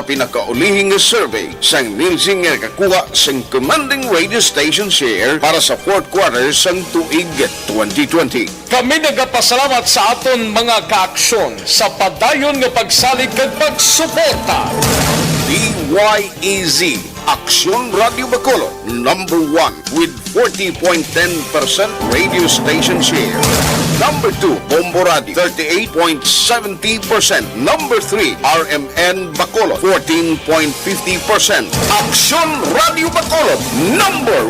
pinakaulihing survey sang Nielsen nga kakuha sang commanding radio station share para sa fourth quarter sang tuig 2020. Kami nagapasalamat sa aton mga kaaksyon sa padayon nga pagsalig kag pagsuporta. DYEZ Aksyon Radio Bacolod, number 1 with 40.10% radio station share. Number 2, Bombo Radio, 38.70%. Number 3, RMN Bacolod, 14.50%. Aksyon Radio Bacolod, number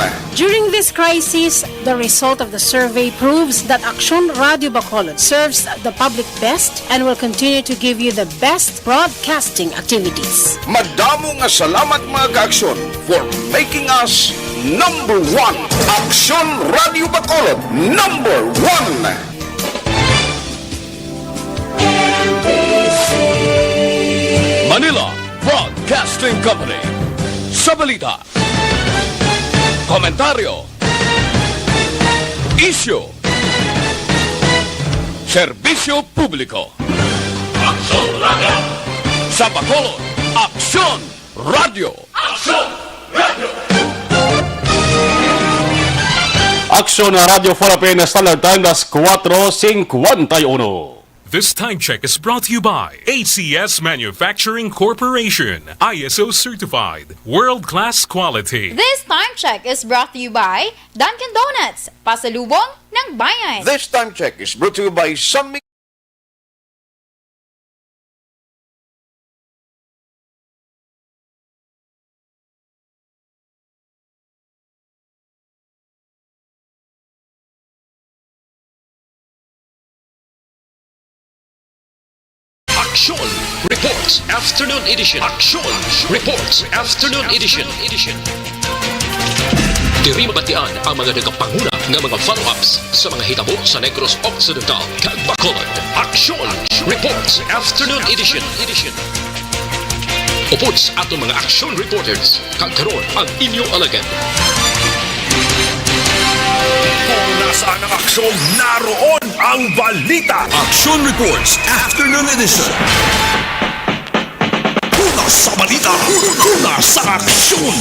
1. During this crisis, the result of the survey proves that Aksyon Radio Bacolod serves the public best and will continue to give you the best broadcasting activities. Madamo nga salamat mga kaaksyon for making us number 1. Aksyon Radio Bacolod, number 1. Manila Broadcasting Company. Sa balita, komentaryo, isyu, serbisyo publiko. Aksyon Radio! Sa Bacolod, Aksyon Radio! Aksyon Radio! Aksyon Radio Philippines Standard Time, las 4:51. This time check is brought to you by ACS Manufacturing Corporation, ISO certified, world-class quality. This time check is brought to you by Dunkin' Donuts, pasalubong ng bayan. This time check is brought to you by San Miguel. Aksyon Reports Afternoon Edition. Aksyon Reports Afternoon Edition. Diri mabatian ang mga nagapanguna ng mga follow-ups sa mga hitabo sa Negros Occidental kag Bacolod. Aksyon Reports Afternoon Edition. Upots ato mga action reporters kag karon ang inyong alagad. Kung nasaan ang aksyon, naroon ang balita. Action Reports Afternoon Edition. Una sa balita, una sa aksyon.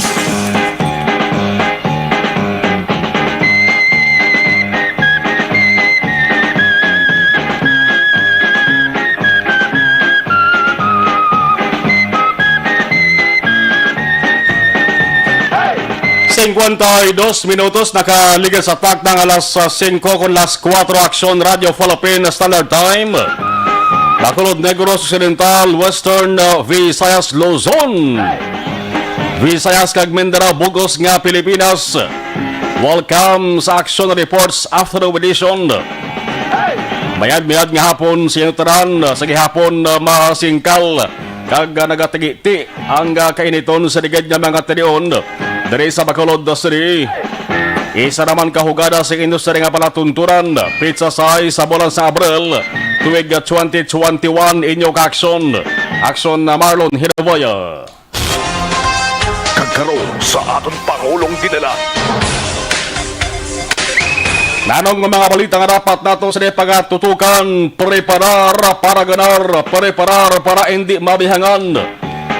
Minutos nakaligan sa tak ng alas 5 con las 4 Aksyon Radio Philippines Standard Time. Bacolod, Negros Occidental, Western Visayas, Luzon, Visayas kag Mindanao, Bugos nga Pilipinas. Welcome sa Aksyon Reports Afternoon Edition. Mayad nga hapon sinutaran sa gihapon masingkal kag nagatigiti ang kainiton sa ligid nga mga tinion. Dari sa Bacolod City, isa naman kahugada sa industry nga palatunturan, pizza size sa bulan sa Abril, tuwig 2021, inyong Aksyon na Marlon Hiravoya. Kagkaroon sa aton Pangulong dinala. Nanong mga balita nga dapat nato sa pagatutukan, preparar para ganar, preparar para hindi mabihangan.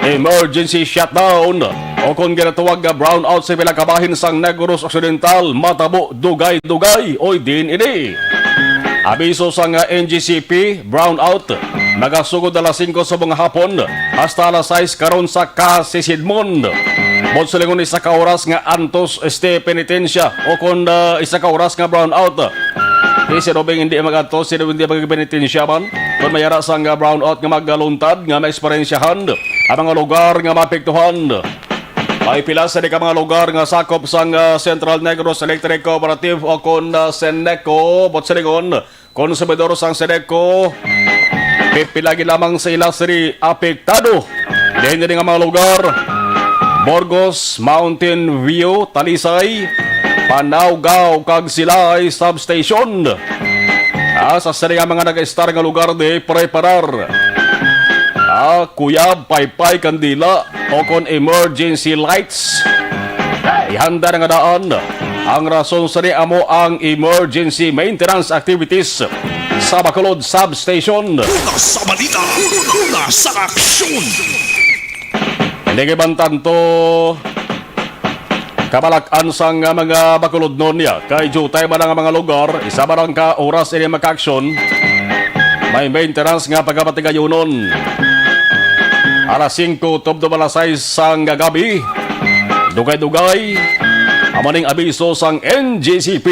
Emergency shutdown o kung ginatawag nga brownout sa bilang kabahin sang Negros Occidental, matabo, dugay-dugay o din ini. Abiso sang NGCP brownout nagasugod alas 5 sa mga hapon hasta alas 6 karon sa Kasisidmon. Bod sa lingon isa ka oras nga antos este penitensya o kung isa ka oras nga brownout. Si Robing hindi mag-antos, si Robing hindi mag-penitensya man. Kung mayara sang brownout nga magaluntad nga ma-eksperyensyahan ang mga lugar nga mapiktuhan. May pila sa di ka mga lugar nga sakop sang Central Negros Electric Cooperative o kung Seneco, bot sa lingon, konsumidor sang Seneco, pipilagi lamang sa ila siri apektado. Diyan din nga mga lugar, Borgos, Mountain View, Talisay, Panawgaw, kag Silay Substation. Sa siri nga mga nag-star nga lugar di preparar. Kuyab, Paypay, Kandila o kon emergency lights. Ihanda na nga daan ang rason sa amo ang emergency maintenance activities sa Bacolod Substation. Una sa balita, una sa aksyon. Nagibantan to kabalakan sang mga bakulod nun niya. Kay jutay ba nga mga lugar, isa ba lang ka oras ini maka-aksyon, may maintenance nga pagkapatigayunon. Alas 5 tubdo alas 6 sang gabi, dugay-dugay, amaning abiso sang NGCP.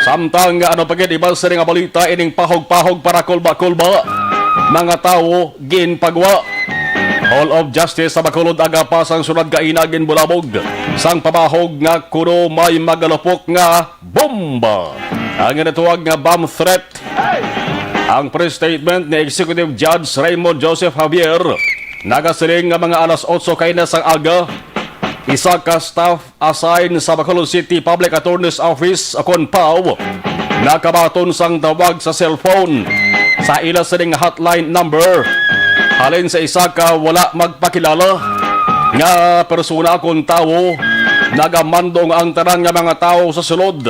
Samtang ano pagit ibang sering nga balita ining pahog-pahog para kulba-kulba mga tao ginpagwa. Hall of Justice sa Bacolod agapa sang sunod kainagin bulabog sang pamahog nga kuno may magalupok nga bomba. Ang natuwag nga bomb threat. Ang pre-statement ni Executive Judge Raymond Joseph Javier nagasiling nga mga alas 8 kay na sang aga. Isa ka staff assigned sa Bacolod City Public Attorney's Office akon PAW nakabaton sang tawag sa cellphone sa ila sining hotline number halin sa isa ka wala magpakilala nga persona akon tawo nagamandong ang tanan nga mga tao sa sulod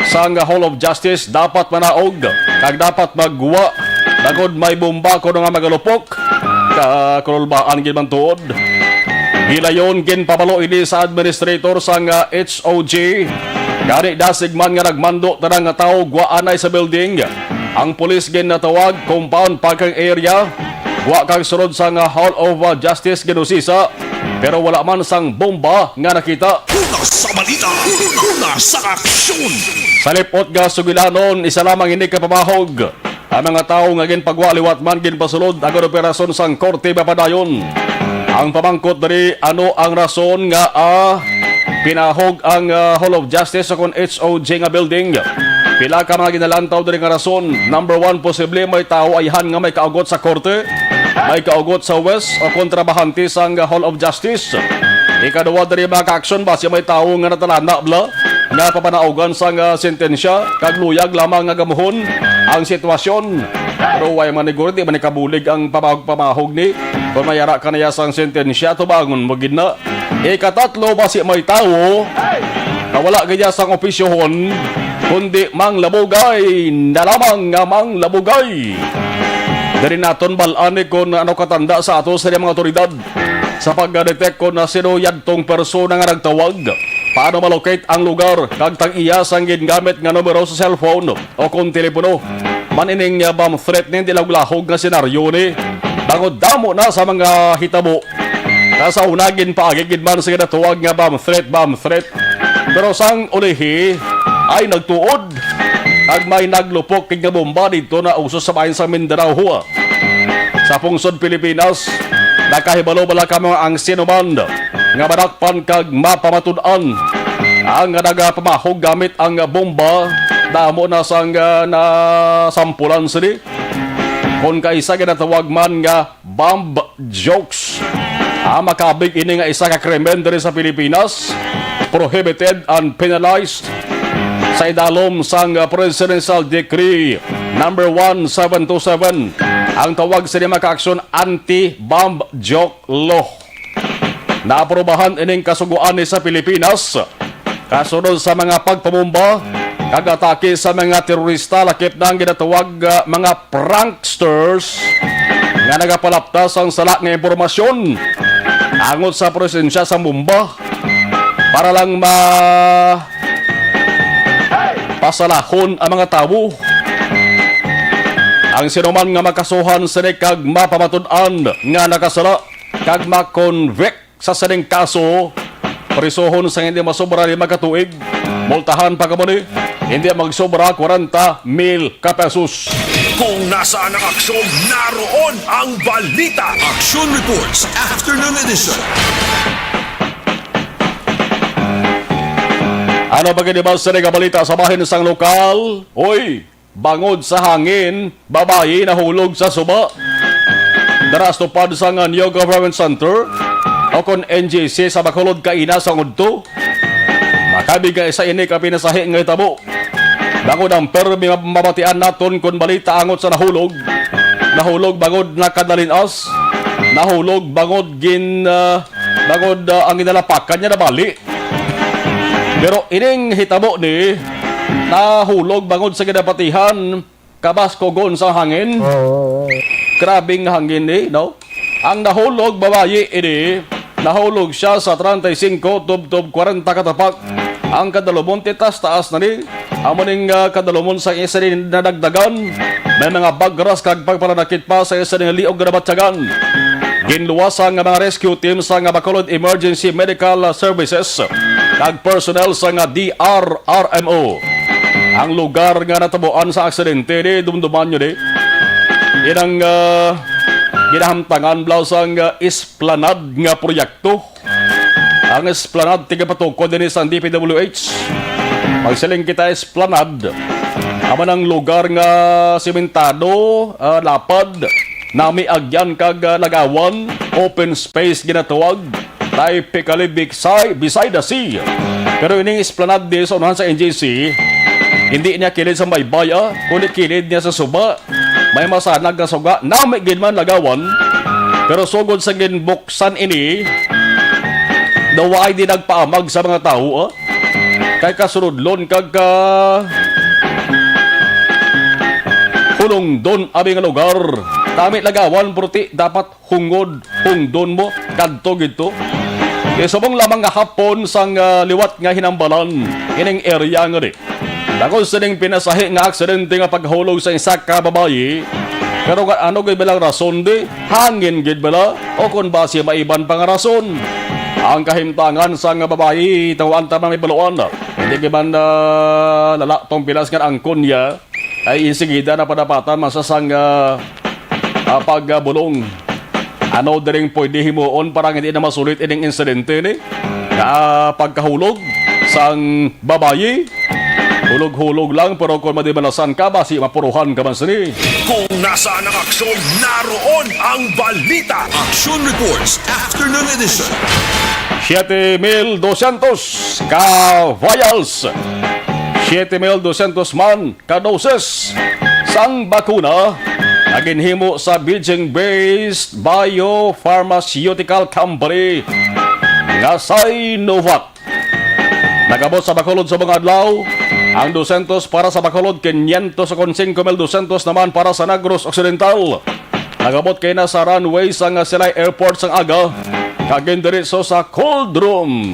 sang Hall of Justice dapat manaog kag dapat magwa dagod may bomba kuno nga magalupok ka kulbaan gid man tuod. Hilayon ginpabalo ini sa administrator sang HOJ. Gani dasig man nga nagmando tanang nga tao guaanay sa building. Ang pulis gin natawag compound parking area. Gua kang sunod sang Hall of Justice ginusisa. Pero wala man sang bomba nga nakita. Una sa balita, una sa aksyon. Sa lipot nga sugilanon, isa lamang hindi ka pamahog. Ang mga tao nga ginpagwa liwat man ginpasulod ang operasyon sang Korte Papadayon. Ang pamangkot dari ano ang rason nga pinahog ang Hall of Justice sa kon HOJ nga building. Pila ka mga ginalantaw dari nga rason. Number 1, posible may tao ayhan nga may kaugot sa korte, may kaugot sa West o kontrabahante sang Hall of Justice. Ikaduwa dari mga ka-aksyon ba siya may tao nga natalana bla nga papanaugan sang sentensya kag luyag lamang nga gamuhon ang sitwasyon. Pero way manigur di man ikabulig ang pamahog ni kung mayara ka na sang sentensya to bangon mo gid na. Ikatatlo ba si may tao na wala gaya sang opisyohon kundi mang labugay na lamang nga mang labugay. Dari naton balani kon ano katanda sa ato sa mga otoridad sa pagdetect kon na sino yadtong persona nga nagtawag. Paano malocate ang lugar kag tag-iya sang gingamit nga numero sa cellphone o kung telepono. Manining bomb threat ni dilaglahog nga senaryo ni bangod damo na sa mga hitabo. Nasa unagin paagigid man sa ginatuwag nga bomb threat. Pero sang ulihi ay nagtuod kag may naglupok kig nga bomba dito na usos sa bayan sa Mindanao hua. Sa pungsod Pilipinas, nakahibalo bala ka mga ang sinuman nga madakpan kag mapamatud-an ang nagapamahog gamit ang bomba damo na sang nasampulan sini kung kaisa ginatawag man nga bomb jokes. Makabig ini nga isa ka krimen diri sa Pilipinas, prohibited and penalized sa idalom sang Presidential Decree number 1727. Ang tawag sa mga ka-aksyon anti-bomb joke law. Naaprobahan ining kasuguan ni sa Pilipinas kasunod sa mga pagpamumba kagatake sa mga terorista lakip na ang ginatawag mga pranksters nga nagapalaptas ang sala nga impormasyon angot sa presensya sa bomba para lang pasalahon ang mga tao. Ang sinuman nga makasuhan sa kag mapamatud-an nga nakasala kag makonvict sa saning kaso, prisohon sa hindi masobra 5 katuig, multahan pa kamuni, hindi magsobra 40,000 ka pesos. Kung nasaan ang aksyon, naroon ang balita. Action Reports Afternoon Edition. Ano ba ganibal sa balita sa bahin sang lokal? Oy, bangod sa hangin, babae nahulog sa suba. Daras tupad sa New Government Center o kon NGC sa Bacolod kaina sa ngudto. Makabig nga isa ini ka pinasahi nga itabo. Bangod ang permi mabatian naton kung balita angot sa nahulog. Nahulog bangod nakadalinas. Nahulog bangod ang ginalapakan niya na bali. Pero ining hitabo ni nahulog bangod sa ginapatihan kabasko gon sa hangin. Grabing hangin ni, no? Ang nahulog babayi ini, nahulog siya sa 35 tub 40 katapak. Ang kadalumon titas taas na ni. Amuning kadalumon sa isa rin nadagdagan. May mga bagras kag pagpalanakit pa sa isa rin liog na batyagan. Ginluwasan nga mga rescue team sa nga Bacolod Emergency Medical Services kag personnel sa nga DRRMO. Ang lugar nga natabuan sa aksidente ni dumduman nyo ni. Inang ginahamtangan blaw sa Esplanade nga proyekto. Ang Esplanade tigapatukod din sa DPWH. Pagsiling kita Esplanade, aman ang lugar nga simentado, lapad, nami agyan kag lagawan, open space ginatawag, typically beside the sea. Pero ining Esplanade din sa unahan sa NJC, hindi niya kilid sa baybaya, kundi kilid niya sa suba. May masanag na suga, nami ginman lagawan, pero sugod sa ginbuksan ini, daway di nagpaamag sa mga tao, kay kasunodlon kag hulong don abing lugar. Tami lagawan puti dapat hungdon mo kadto gito. Kay subong lamang nga hapon sang liwat nga hinambalan ining area nga di. Dako sining pinasahi nga aksidente nga paghulog sa isa ka babayi. Pero ano gid bilang rason di? Hangin gid bala o kun base maiban pang rason. Ang kahimtangan sa nga babayi tawaan ta may baluan. Hindi giban lala tong pilas nga angkon niya ay insigida na padapatan masasang pagbulong. Ano diring pwede himuon parang hindi na masulit ining insidente ni pagkahulog sang babayi. Hulog-hulog lang pero kung madibalasan ka basi mapuruhan ka man sini. Kung nasaan ang aksyon, naroon ang balita. Action Reports Afternoon Edition. 7,200 ka-vials. 7,200 man ka-doses sang bakuna na ginhimo sa Beijing-based biopharmaceutical company nga Sinovac. Nagabot sa Bacolod sa mga adlaw ang 200 para sa Bacolod, 505,200 naman para sa Negros Occidental. Nagabot kay na sa runway sa Silay Airport sang aga, kagindiritso sa cold room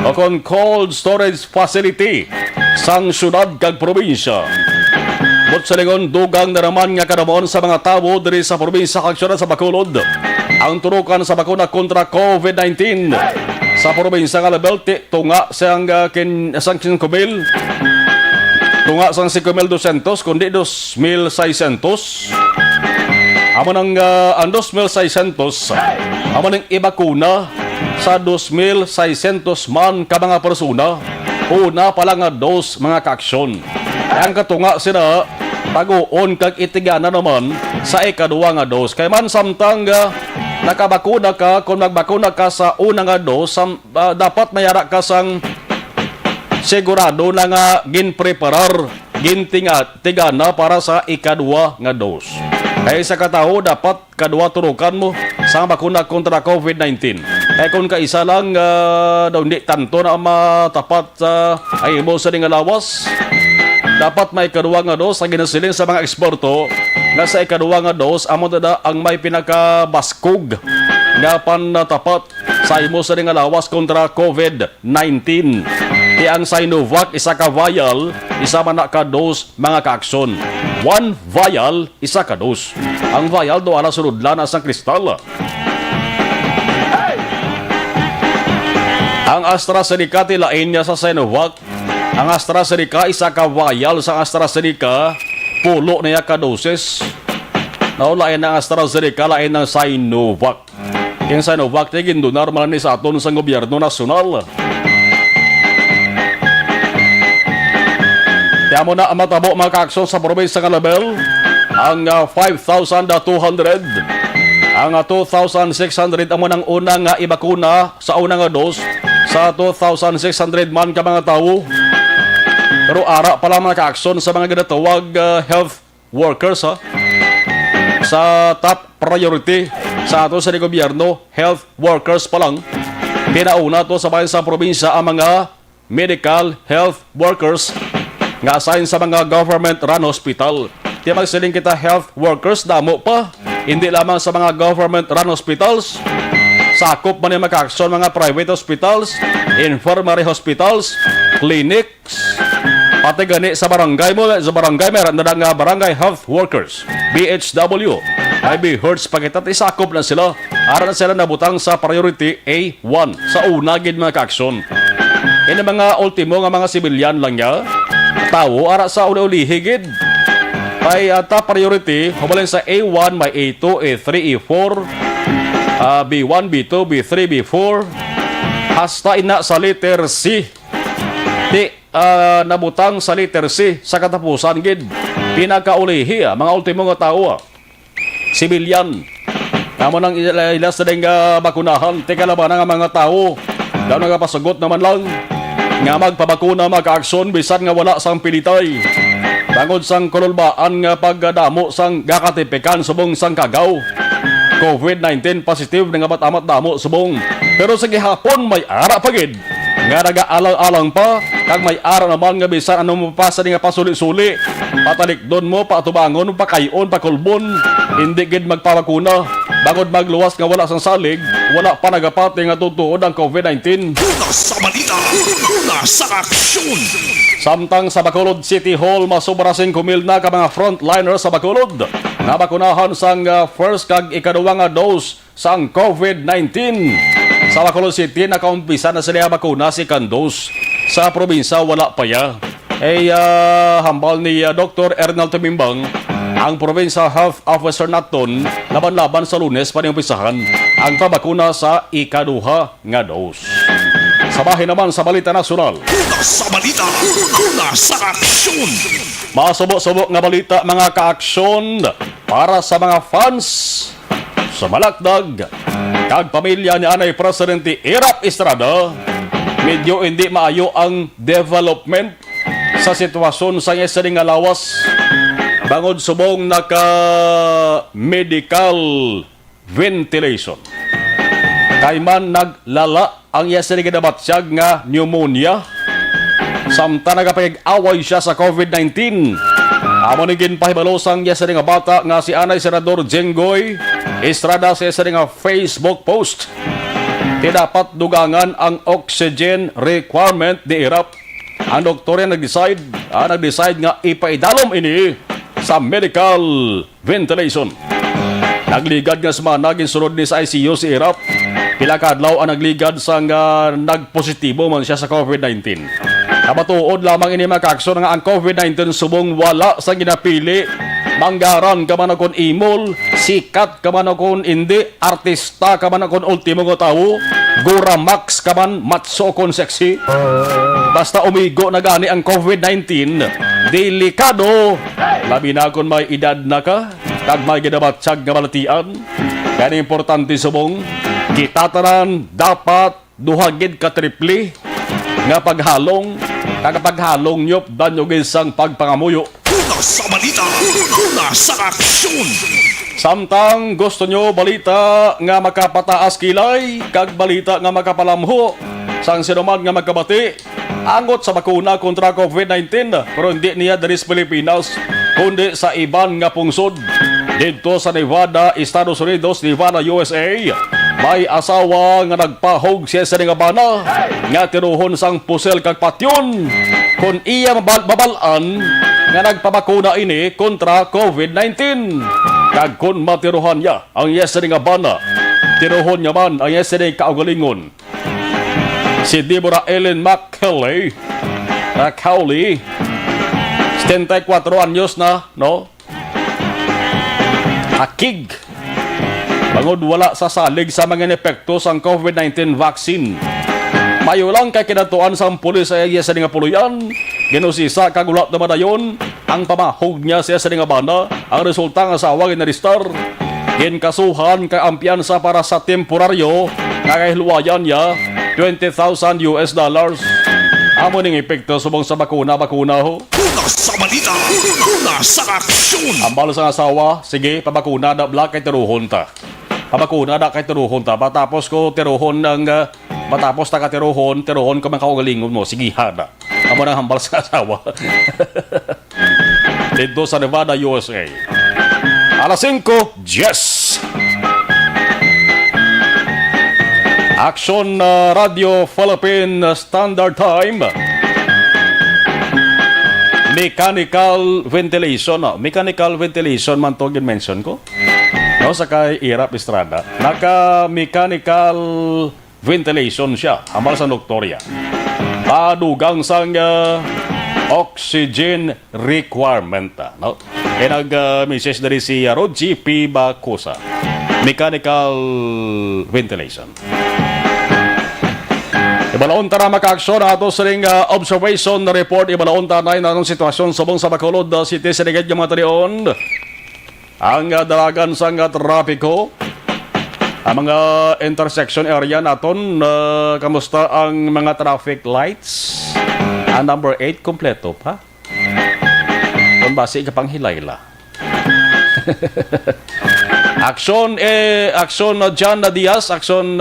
o kon cold storage facility sang syudad kag probinsya. But sa lingon, dugang na naman nga kanamoon sa mga tao diri sa probinsya kag syudad sa Bacolod ang turukan sa bakuna kontra COVID-19 sa probinsya nga Labelti tunga sang Kinkubil. Tunga sang 5,200 kundi 2,600. Amo nang ang 2,600 amo nang ibakuna sa 2,600 man ka mga persona. Una pa lang nga dos mga kaaksyon. Ang katunga sila taguon kag itigana naman sa ikaduwa nga dos. Kay man samtang nakabakuna ka, kung nagbakuna ka sa una nga dos, dapat mayara ka sang sigurado na nga ginpreparar, tigana para sa ikaduwa nga dos. Kaya sa katao, dapat kadua turukan mo sa bakuna kontra COVID-19. Kaya kung kaisa lang, daw hindi tanto na matapat ay mo sa nga lawas, dapat may ikaduwa nga dos ang ginasiling sa mga eksperto nga sa ikaduwa nga dos, amo na ang may pinakabaskog nga panatapat sa imo sa nga lawas kontra COVID-19. Di ang Sinovac, isa ka vial, isa man ka dose mga kaakson. 1 vial, isa ka dose. Ang vial do ala sunod lana sa kristal. Ang AstraZeneca tilain niya sa Sinovac. Ang AstraZeneca, isa ka vial sa AstraZeneca, pulo niya ka doses. Naulain ng AstraZeneca, lain ng Sinovac. Yung Sinovac, tigin donar man ni sa aton sa gobyerno nasyonal. Kaya mo na matabo mga kaakso sa probinsya nga level, ang 5,200, ang 2,600 amo ng unang ibakuna sa unang dos, sa 2,600 man ka mga tao. Pero ara pala mga kaakson sa mga ginatawag health workers sa top priority sa ato sa gobyerno, health workers pa lang. Pinauna to sa bayan sa probinsya ang mga medical health workers nga assign sa mga government-run hospital. Di magsiling kita health workers, damo pa. hindi lamang sa mga government-run hospitals, sakop man yung maka-aksyon mga private hospitals, infirmary hospitals, clinics, pati gani sa barangay mo, sa barangay meron na nga barangay health workers, BHW, IB Hertz pakitat isakop na sila. Ara na sila nabutang sa priority A1 sa unagid mga ka-aksyon. Kaya mga ultimo nga mga sibilyan lang niya, tao ara sa uli-ulihigid. Ay ata priority, hubalin sa A1 may A2, A3, A4, B1, B2, B3, B4, hasta ina sa letter C. Nabutang sa letter C sa katapusan gid. Pinakaulihi mga ultimo nga tao. Sibilyan. Namo nang ilas na din bakunahan. Teka laban nga mga tao. Daw nagapasugot naman lang. Nga magpabakuna maka-aksyon bisan nga wala sang pilitay. Bangod sang kululbaan nga pagdamo sang gakatipikan subong sang kagaw. COVID-19 positive nga batamat damo subong. Pero sa gihapon may ara pagid. Nga nag-aalang-alang pa, kag may ara naman nga bisan ano mo pasa nga pasuli-suli. Patalikdon mo, patubangon, pakayon, pakulbon. Hindi gid magpabakuna. Bangod magluwas nga wala sang salig, wala pa nagapati nga tutuod ang COVID-19. Una sa balita, una sa aksyon. Samtang sa Bacolod City Hall, masobra 5,000 na ka mga frontliners sa Bacolod. Nabakunahan sang first kag ikaduwa nga dose sang COVID-19. Sa Bacolod City, nakaumpisa na sila bakuna si Kandos. Sa probinsya, wala pa ya. Hambal ni Dr. Ernal Tumimbang, ang Provincial Health Officer naton, laban-laban sa Lunes pa umpisahan ang pabakuna sa ikaduha nga dose. Sa bahay naman sa Balita Nasional. Una sa balita, una sa aksyon. Masubok-subok nga balita mga ka-aksyon para sa mga fans sa Malakdag kag pamilya ni Anay Presidente Irap Estrada. Medyo hindi maayo ang development sa sitwasyon sa isa nga lawas. Bangod subong naka-medical ventilation. Kay man naglala ang iya sila ginabatsyag nga pneumonia. Samta nagapag-away siya sa COVID-19. Amo nigin pahibalosang iya sila nga bata nga si Anay Senador Jenggoy Estrada sa isa nga Facebook post. Dapat dugangan ang oxygen requirement di Irap. Ang doktor yan nag-decide nga ipaidalom ini sa medical ventilation. Nagligad nga sa mga naging sunod ni sa ICU si Irap. Pila kadlaw ang nagligad sa nga nagpositibo man siya sa COVID-19. Kabatuod lamang ini makaksyon nga ang COVID-19 subong wala sa ginapili. Manggaran ka man akong imol, sikat ka man akong hindi, artista ka man akong ultimo nga tao, Guramax ka man, matso akong sexy. Basta umigo na gani ang COVID-19, delikado. Labi na kung may edad na ka, kag may ginabatsyag nga balatian. Kaya importante subong, kita tanan dapat duhagid ka tripli nga paghalong, kag paghalong nyop danyo gisang pagpangamuyo. Una sa balita, una sa aksyon. Samtang gusto nyo balita nga makapataas kilay, kag balita nga makapalamho, sang sinuman nga magkabati, angot sa bakuna kontra COVID-19, pero hindi niya dari sa Pilipinas, kundi sa iban nga pungsod. Dito sa Nevada, Estados Unidos, Nevada, USA, may asawa nga nagpahog siya sa nga bana, nga tinuhon sang pusel kag patyon, kung iya babalaan, nga nagpabakuna ini kontra COVID-19. Kag kung matiruhan niya ang yesterday nga bana, tiruhon niya man ang yesterday kaugalingon. Si Deborah Ellen McCauley, 74 anyos na, no? Akig. Bangod wala sa salig sa mga epekto sang COVID-19 vaccine. Mayo lang kay kinatuan sa pulis sa iya sa nga puluyan. Ginusisa kagulat naman na yun. Ang pamahog niya siya sa nga bana. Ang resulta ng asawa ginaristar. Ginkasuhan kay ampiyansa para sa temporaryo. Kakahilwayan niya $20,000. Amo ning epekto subong sa bakuna ho. Una sa balita, una sa aksyon. Ambal sa asawa, sige, pabakuna na black kay tiruhon ta. Pabakuna na kay tiruhon ta. Matapos ko tiruhon ng matapos ta ka tiruhon ko man kaugalingon mo. Sige, hada. Amo nang hambal sa asawa. Dito sa Nevada, USA. Alas 5, yes! Action Radio Philippine Standard Time. Mechanical ventilation. Mechanical ventilation man to mention ko. No, sa kay Irap Estrada. Naka-mechanical ventilation siya. Amal sa Noctoria. Padugang sang oxygen requirement. No? Kaya nag-message dari si Rodji P. Bacosa. Mechanical ventilation. Ibalaon ta na maka-aksyon ato sa ring observation report. Ibalaon ta na yung sitwasyon sa Bacolod City sa ligad yung mga talion. Ang dalagan sa trapiko. Ang mga intersection area naton. Kamusta ang mga traffic lights? Ang number 8 kompleto pa. Kung basi ka pang hilayla. Aksyon John Diaz, aksyon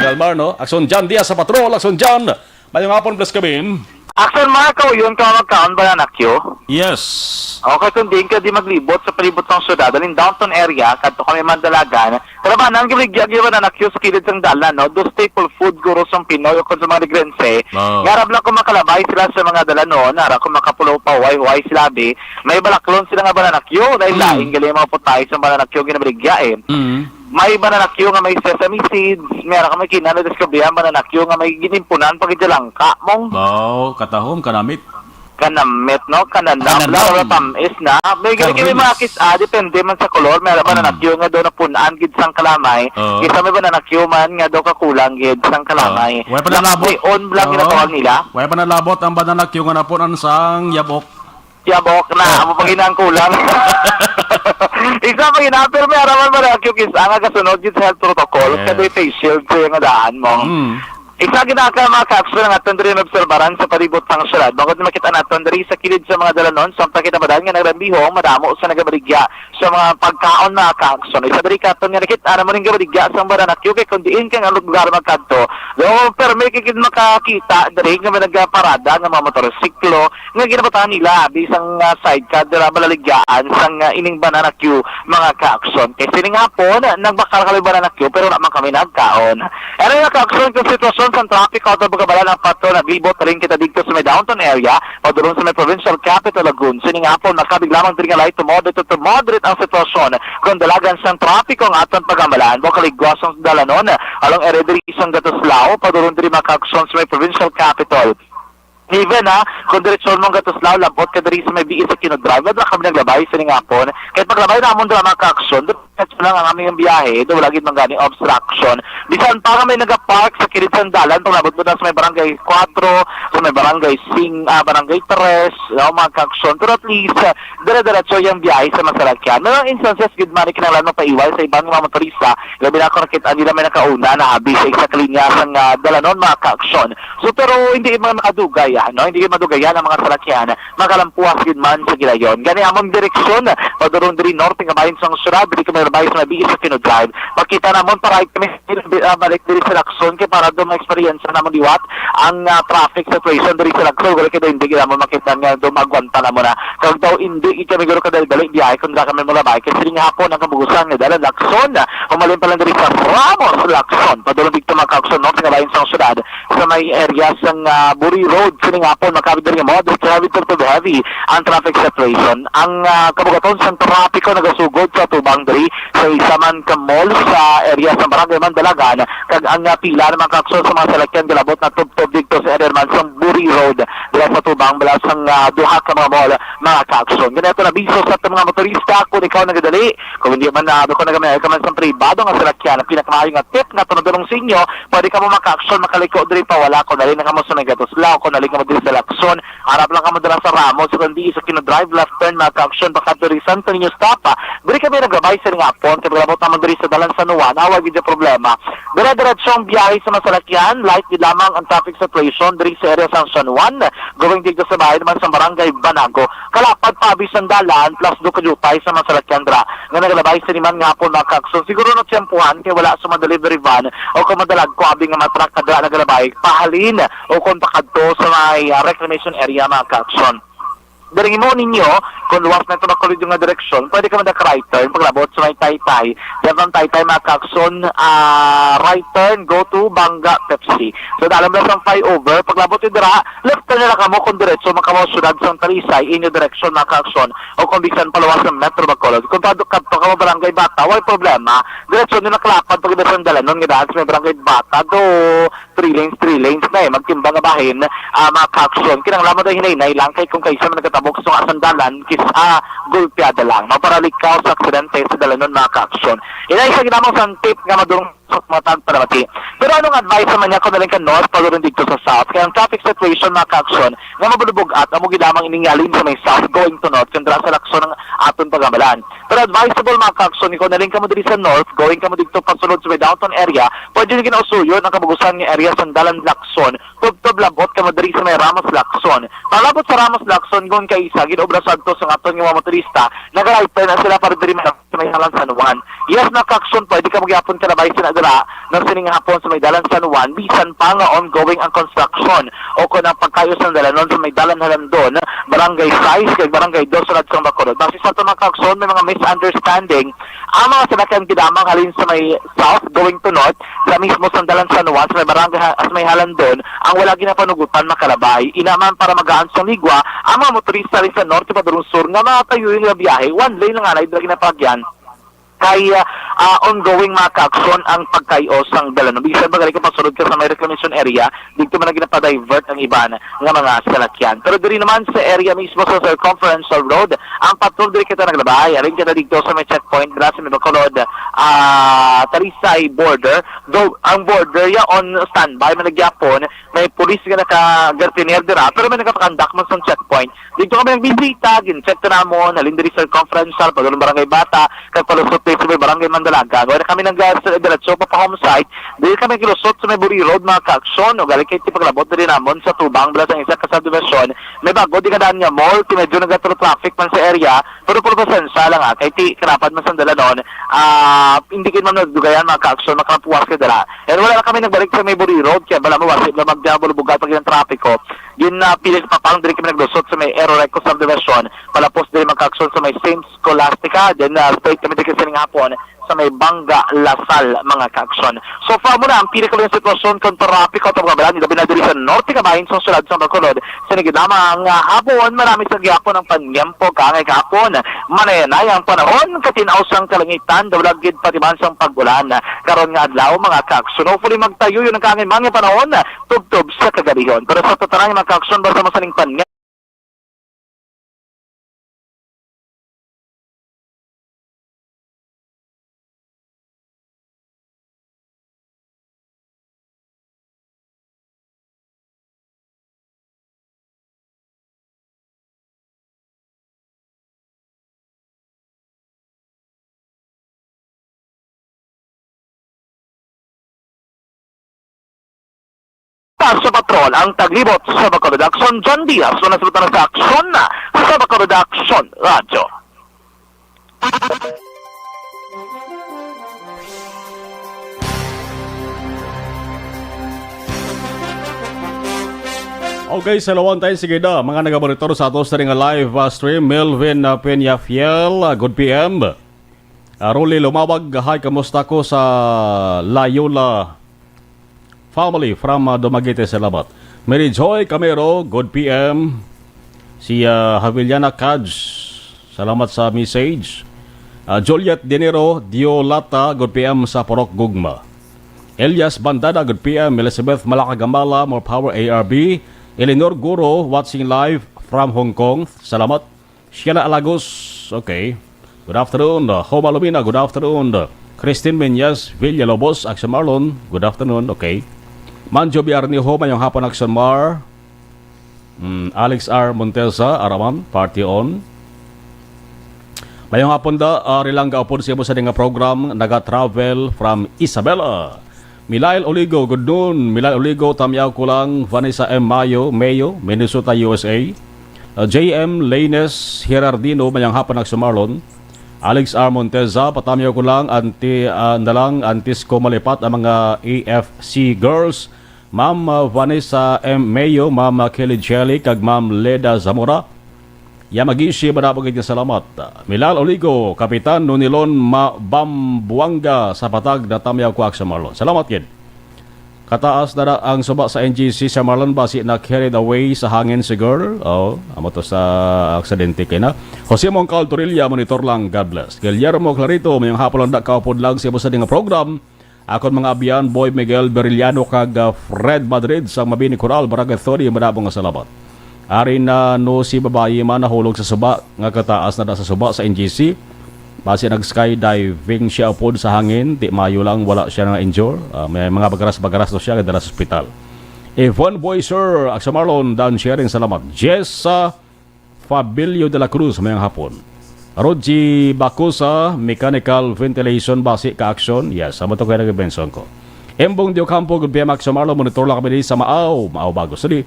Galmar, no? Aksyon John Diaz sa patrol, aksyon John. Mayong hapon plus kabin. Action Marco, yun ka magkaon ba na nakyo? Yes. Okay, kundi ka di maglibot sa palibot ng syudad. In downtown area, kadto kami Mandalagan. Pero ba, nang giligyan na nakyo sa kilid ng dalan, no? Do staple food guro sa Pinoy o kung sa mga rigrense. Ngarap lang kung makalabay sila sa mga dalanon, nara kung makapulo pa, huway silabi. May balaklon sila nga ba na nakyo? Dahil laing galing mga putay sa mga nakyo ginabaligya eh. May bananakyo nga may sesame seeds, meron ka may kinanadiskabrihan bananakyo nga may ginimpunan pag lang ka mong. Wow, katahom, kanamit. Kanamit, no? Kananam, lalo tamis na. May gini mga depende man sa kolor, meron bananakyo nga daw na punaan gid sang kalamay. Kisa may bananakyo man nga daw kakulang gid sang kalamay. Way pa nalabot. On lang ginatawag nila. Way pa nalabot ang bananakyo nga napunan sang yabok. Yabok na, amo pag kulang. Isa pa ina, pero may araman ba na kisa nga kasunod yun sa health protocol, kada face shield sa yung daan mo. Isa ginaka mga kapsula nga aton diri obserbaran sa palibot pang syudad. Bangod na makita naton diri sa kilid sa mga dalanon, samtang kita madal nga nagrambihong madamo sa nagabaligya sa mga pagkaon na kakson. Isa diri katon nga nakita na mo ning gabaligya sa baranakyo kay kun diin ka nga lugar magkadto. Do pero may kikid makakita diri nga nagaparada nga mga motorsiklo nga ginabatahan nila bisang side ka dira balaligyaan sang ining bananakyo mga kakson. Kay sining hapon nagbakal kami bananakyo pero na man kami nagkaon. Ano yung kakson kung sitwasyon sa traffic auto bagabala ng pato naglibot rin kita dito sa may downtown area paduron sa may provincial capital Lagoon. Sining hapon nakabig lamang diri nga light to moderate ang sitwasyon kung dalagan sang traffic ang aton pagamalaan bo kaligwas ang dalanon along area diri isang Gatuslao paduron diri makakson sa may provincial capital. Even kung diretsyon mong Gatuslao, labot ka diri sa may biis sa kinodrive, wala kami naglabay sa hapon. Kahit paglabay na amon drama ka-aksyon, diretso lang ang aming biyahe, doon lagit mang ganing obstruction. Bisan pa kami nag-park sa kilid sa dalan, paglabot mo na sa may barangay 4, sa may barangay 5, barangay 3, mga ka-aksyon. Pero at least, dire-diretso yung biyahe sa masalakyan. May instances, good money kinanglan mapaiwal sa ibang mga motorista, labi na ako nakita nila may nakauna na habis sa isa kalinya sa dalanon mga ka-aksyon. So pero hindi mga makadugay. No? Hindi kayo madugayan ang mga salakyan makalampuas yun man sa gilayon. Gani among direksyon paduron diri norte nga bahin sa syudad diri kami rabay sa biis sa kinodrive. Makita namon para kami balik diri sa Lacson kay para do ma-experience namon liwat ang traffic situation diri sa Lacson wala kay hindi namon makita nga do magwanta na mo na. Kag daw hindi kami guro kadali biyahe kun kami mulabay kay sining hapon ang kabugusan nga dalan Lacson. Umalin pa lang diri sa Ramos Lacson paduron dito makakson norte nga bahin sa syudad sa may area sang Buri Road sining hapon makabit diri nga moderate to heavy ang traffic situation. Ang kabugaton sa trapiko nagasugod sa tubang diri sa isa man ka mall sa area sa barangay Mandalagan kag ang pila naman kakso sa mga salakyan galabot na tubtob dito sa area man sa Buri Road dira sa tubang bala sang duha ka mga mall mga kakso. Ganito na biso sa mga motorista kung ikaw nagadali kung hindi man ko nagamay ka man sa pribado nga salakyan ang pinakamayo nga tip nga tunodong sa inyo pwede ka mo maka-action makaliko diri pa wala ko dali na kamo sa Gatuslao ko dali ka mo diri sa Lacson harap lang ka mo dira sa Ramos kundi sa kinodrive left turn maka-action baka diri Santo Niño stop diri kami naglabay sa nga pon kay paglabot naman diri sa dalan San Juan awag gid problema dire-diretso ang biyahe sa masalakyan light gid lamang ang traffic situation diri sa area sa San Juan going dito sa bahay naman sa barangay Banago kalapad pa bisan dalan plus do kajutay sa masalakyan dra nga naglabay sa niman nga pon maka-action siguro no tiyempuhan kay wala sa delivery van o kung madalag ko abi nga matrak kadra naglabay pahalin o kung pakadto sa may reclamation area mga ka-action. Dari mo ninyo, kung luwas na ito makulid yung direksyon, pwede ka right turn, paglabot sa may Taytay. Yan ang Taytay mga kakson, right turn, go to Banga, Pepsi. So dalam na sa flyover, paglabot yung dira, left turn na lang kamo kung diretso, makamo sunod sa Talisay, inyo direksyon mga kakson, o kung bisan paluwas ng Metro Bacolod. Kung padok ka pa kamo barangay Bata, wala problema, diretso nyo nakalapad pag iba sandala, nun nga may barangay Bata, do 3 lanes na magtimbang bahin, mga kakson. Kinanglaman na hinay lang kay kung kaysa man nagkatabok sa sandalan, kisa gulpiada lang. Maparalikaw sa aksidente sa dalanon mga kakson. Inay sa ginamang santip nga madurong matag para mati. Pero anong advice naman niya kung nalang ka north palurin dito sa south? Kaya ang traffic situation mga kakson nga mabulubog at amo ginamang iningalin sa may south going to north kundra sa lakson ng aton pagamalan. Pero advisable mga kakson kung nalang ka mo dito sa north going ka mo dito pasulod sa may downtown area, pwede nyo ginausuyo ng kabugusan ng area sandalan lakson, tubtob labot ka mo dito sa may Ramos lakson. Palabot sa Ramos lakson kung kaisa ginobra santo sa aton nga mga motorista nag-riper na sila para diri sa may halang San Juan. Yes na kakson pwede ka magyapon ka na bay sinadala ng sining hapon sa may dalan San Juan bisan pa nga ongoing ang construction o kung ang pagkayos ng dalanon sa may dalan Halandon barangay 5 kay barangay 2 sulad sa Bacolod. Basi sa ito mga kakson may mga misunderstanding ang mga sinakyan gidamang halin sa may south going to north sa mismo sa dalan San Juan sa may barangay sa may Halandon ang wala ginapanugutan makalabay inaman para magaan sa ligwa ang mga motorista rin sa norte padurong sur nga matayo yung biyahe one lane lang alay dala ginapagyan kay ongoing mga kakson ang pagkayos ang dalanon. Bisan ba ka pasulod ka sa may reclamation area, dito man na ginapa-divert ang iba nga mga salakyan. Pero diri naman sa area mismo sa Circumferential Road, ang patrol diri kita naglabay. Alin ka na dito sa may checkpoint, sa may Bacolod, Talisay border. Though ang border ya on standby, malagyapon, may pulis nga naka-gartinier dira, pero may nakapakandak man sa checkpoint. Dito kami nagbisita, gin-check na mo, halin diri Circumferential, padulong barangay Bata, kay palusot sa may barangay Mandalaga. Wala kami diretso pa home site. Dili kami kilusot sa may Buri Road mga kakson o galing kay paglabot din namon sa Tubang bala sa isa ka subdivision. May bago di kadaan niya mall, medyo nagaturo traffic man sa area, pero puro pasensya lang kay ti karapat man sandala noon. Hindi kin man nagdugayan mga kakson makapuwas ka dala. And wala na kami nagbalik sa may Buri Road kaya bala mo wasip na magdiabol-bugat pag yung traffic ko. Yun na pilit papang diri kami naglusot sa may Aeroreco subdivision, palapos diri mga kakson sa may Saint Scholastica, then straight kami diri sa hapon sa may Banga Lasal mga kakson. So far mo na ang pinakalang sitwasyon kung traffic o pagbabalan gabi na diri sa norte kabahin sa sulad sa Bacolod sa nagidamang hapon marami sa gyapon ang panyempo kangay kahapon manayanay ang panahon katinaw sang kalangitan dawlagid patiman sang pagulan karon nga adlaw mga kakson. Hopefully magtayo yun ang kangay mga panahon tubtob sa kagabihon. Pero sa totoong mga kakson basta masaling panyempo sa patrol ang taglibot sa Bacolod Action. John Diaz, una sa sa aksyon na sa Bacolod Action Radio. Okay, salawan tayo sige na mga nagabaritor sa atos na rin live stream. Melvin Peñafiel, good PM. Rolly Lumawag, hi, kamusta ko sa Layola family from Dumaguete, salamat. Mary Joy Camero, good PM. Si Haviliana Caj, salamat sa message. Juliet Dinero Diolata, good PM sa Porok Gugma. Elias Bandada, good PM. Elizabeth Malakagamala, more power ARB. Eleanor Guro, watching live from Hong Kong, salamat. Sheila Alagos, okay. Good afternoon. Homa Lumina, good afternoon. Christine Menyas, Villalobos, Action Marlon, good afternoon, okay. Manjo Biarni Homa, yung hapon Action Mar. Alex R. Montesa, Araman, party on. Mayong hapon da, rilangga upon siya mo sa nga program, naga-travel from Isabela. Milail Oligo, good noon. Milail Oligo, tamyaw ko lang. Vanessa M. Mayo, Minnesota, USA. JM Lanes Gerardino, mayang hapon Action Marlon. Alex R. Monteza, patamyaw ko lang. Antis ko malipat ang mga AFC girls. Ma'am Vanessa M. Mayo, Ma'am Kelly Jelly, kag Ma'am Leda Zamora. Yamagishi manabagay niya salamat. Milal Oligo, Kapitan Nunilon Bambuanga sa patag na tamyaw kuak sa Marlon. Salamat yun. Kataas na ang suba sa NGC sa Marlon basi na carried away sa hangin siguro. Amo to sa aksidente kina. Jose Moncal Torilla, monitor lang, God bless. Guillermo Clarito, mayong hapon lang kaupod lang sa sa nga program. Akon mga abiyan, Boy Miguel Beriliano kag Fred Madrid sa Mabini Coral, Barangay Thori, manabong nga salamat. Ari na no si babae man nahulog sa suba nga kataas na sa suba sa NGC. Base nag-skydiving siya upod sa hangin, di mayo lang wala siya na injure. May mga bagaras-bagaras do siya kadala sa ospital. Yvonne Boyser, Aksa Marlon, Dan Sharing, salamat. Jessa Fabilio de la Cruz, mayang hapon. Roji Bakusa, Mechanical Ventilation, base ka-action. Yes, sama to kaya nag-benson ko. Embong Diocampo, good PM Aksa Marlon, monitor lang kami sa Maaw bago. Sali.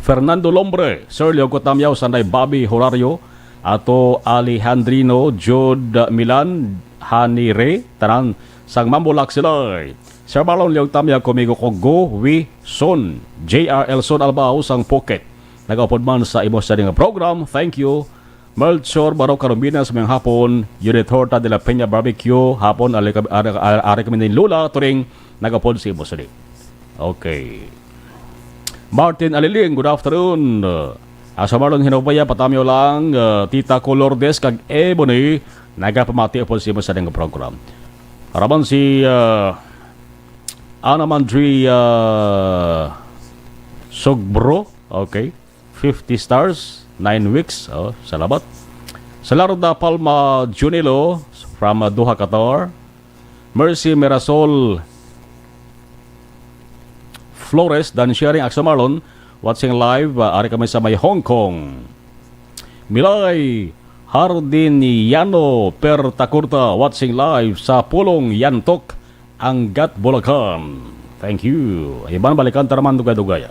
Fernando Lombre, Sir Leo Cotamyaw, Sanday Bobby Horario, ato Alejandrino, Jod Milan, Hani Re, tanan sang Mambulak sila. Sir Marlon Leo Tamyaw, kumigo ko Go We Son, J.R. Elson Albao, sang Phuket. Nag-upod man sa imo sa nga program, thank you. Melchor Barok Carumbinas, mayang hapon, Unit Horta de la Peña Barbecue, hapon, ari kami ng Lula, turing nag-upod sa imo sa Okay. Martin Aliling, good afternoon. Asa Marlon Hinobaya, patamyo lang, Tita Colordes, kag Ebony, nagapamati po si mo sa nga program. Araman si Ana Mandri Sogbro, okay, 50 stars, 9 weeks, salamat. Salarda Palma Junilo, from Doha, Qatar. Mercy Mirasol Flores, Dan Sharing, Aksa Marlon, watching live, ari kami sa may Hong Kong. Milay Hardiniano Pertakurta, watching live sa Pulong Yantok, Angat, Bulacan. Thank you. Iban balikan taraman dugay-dugaya.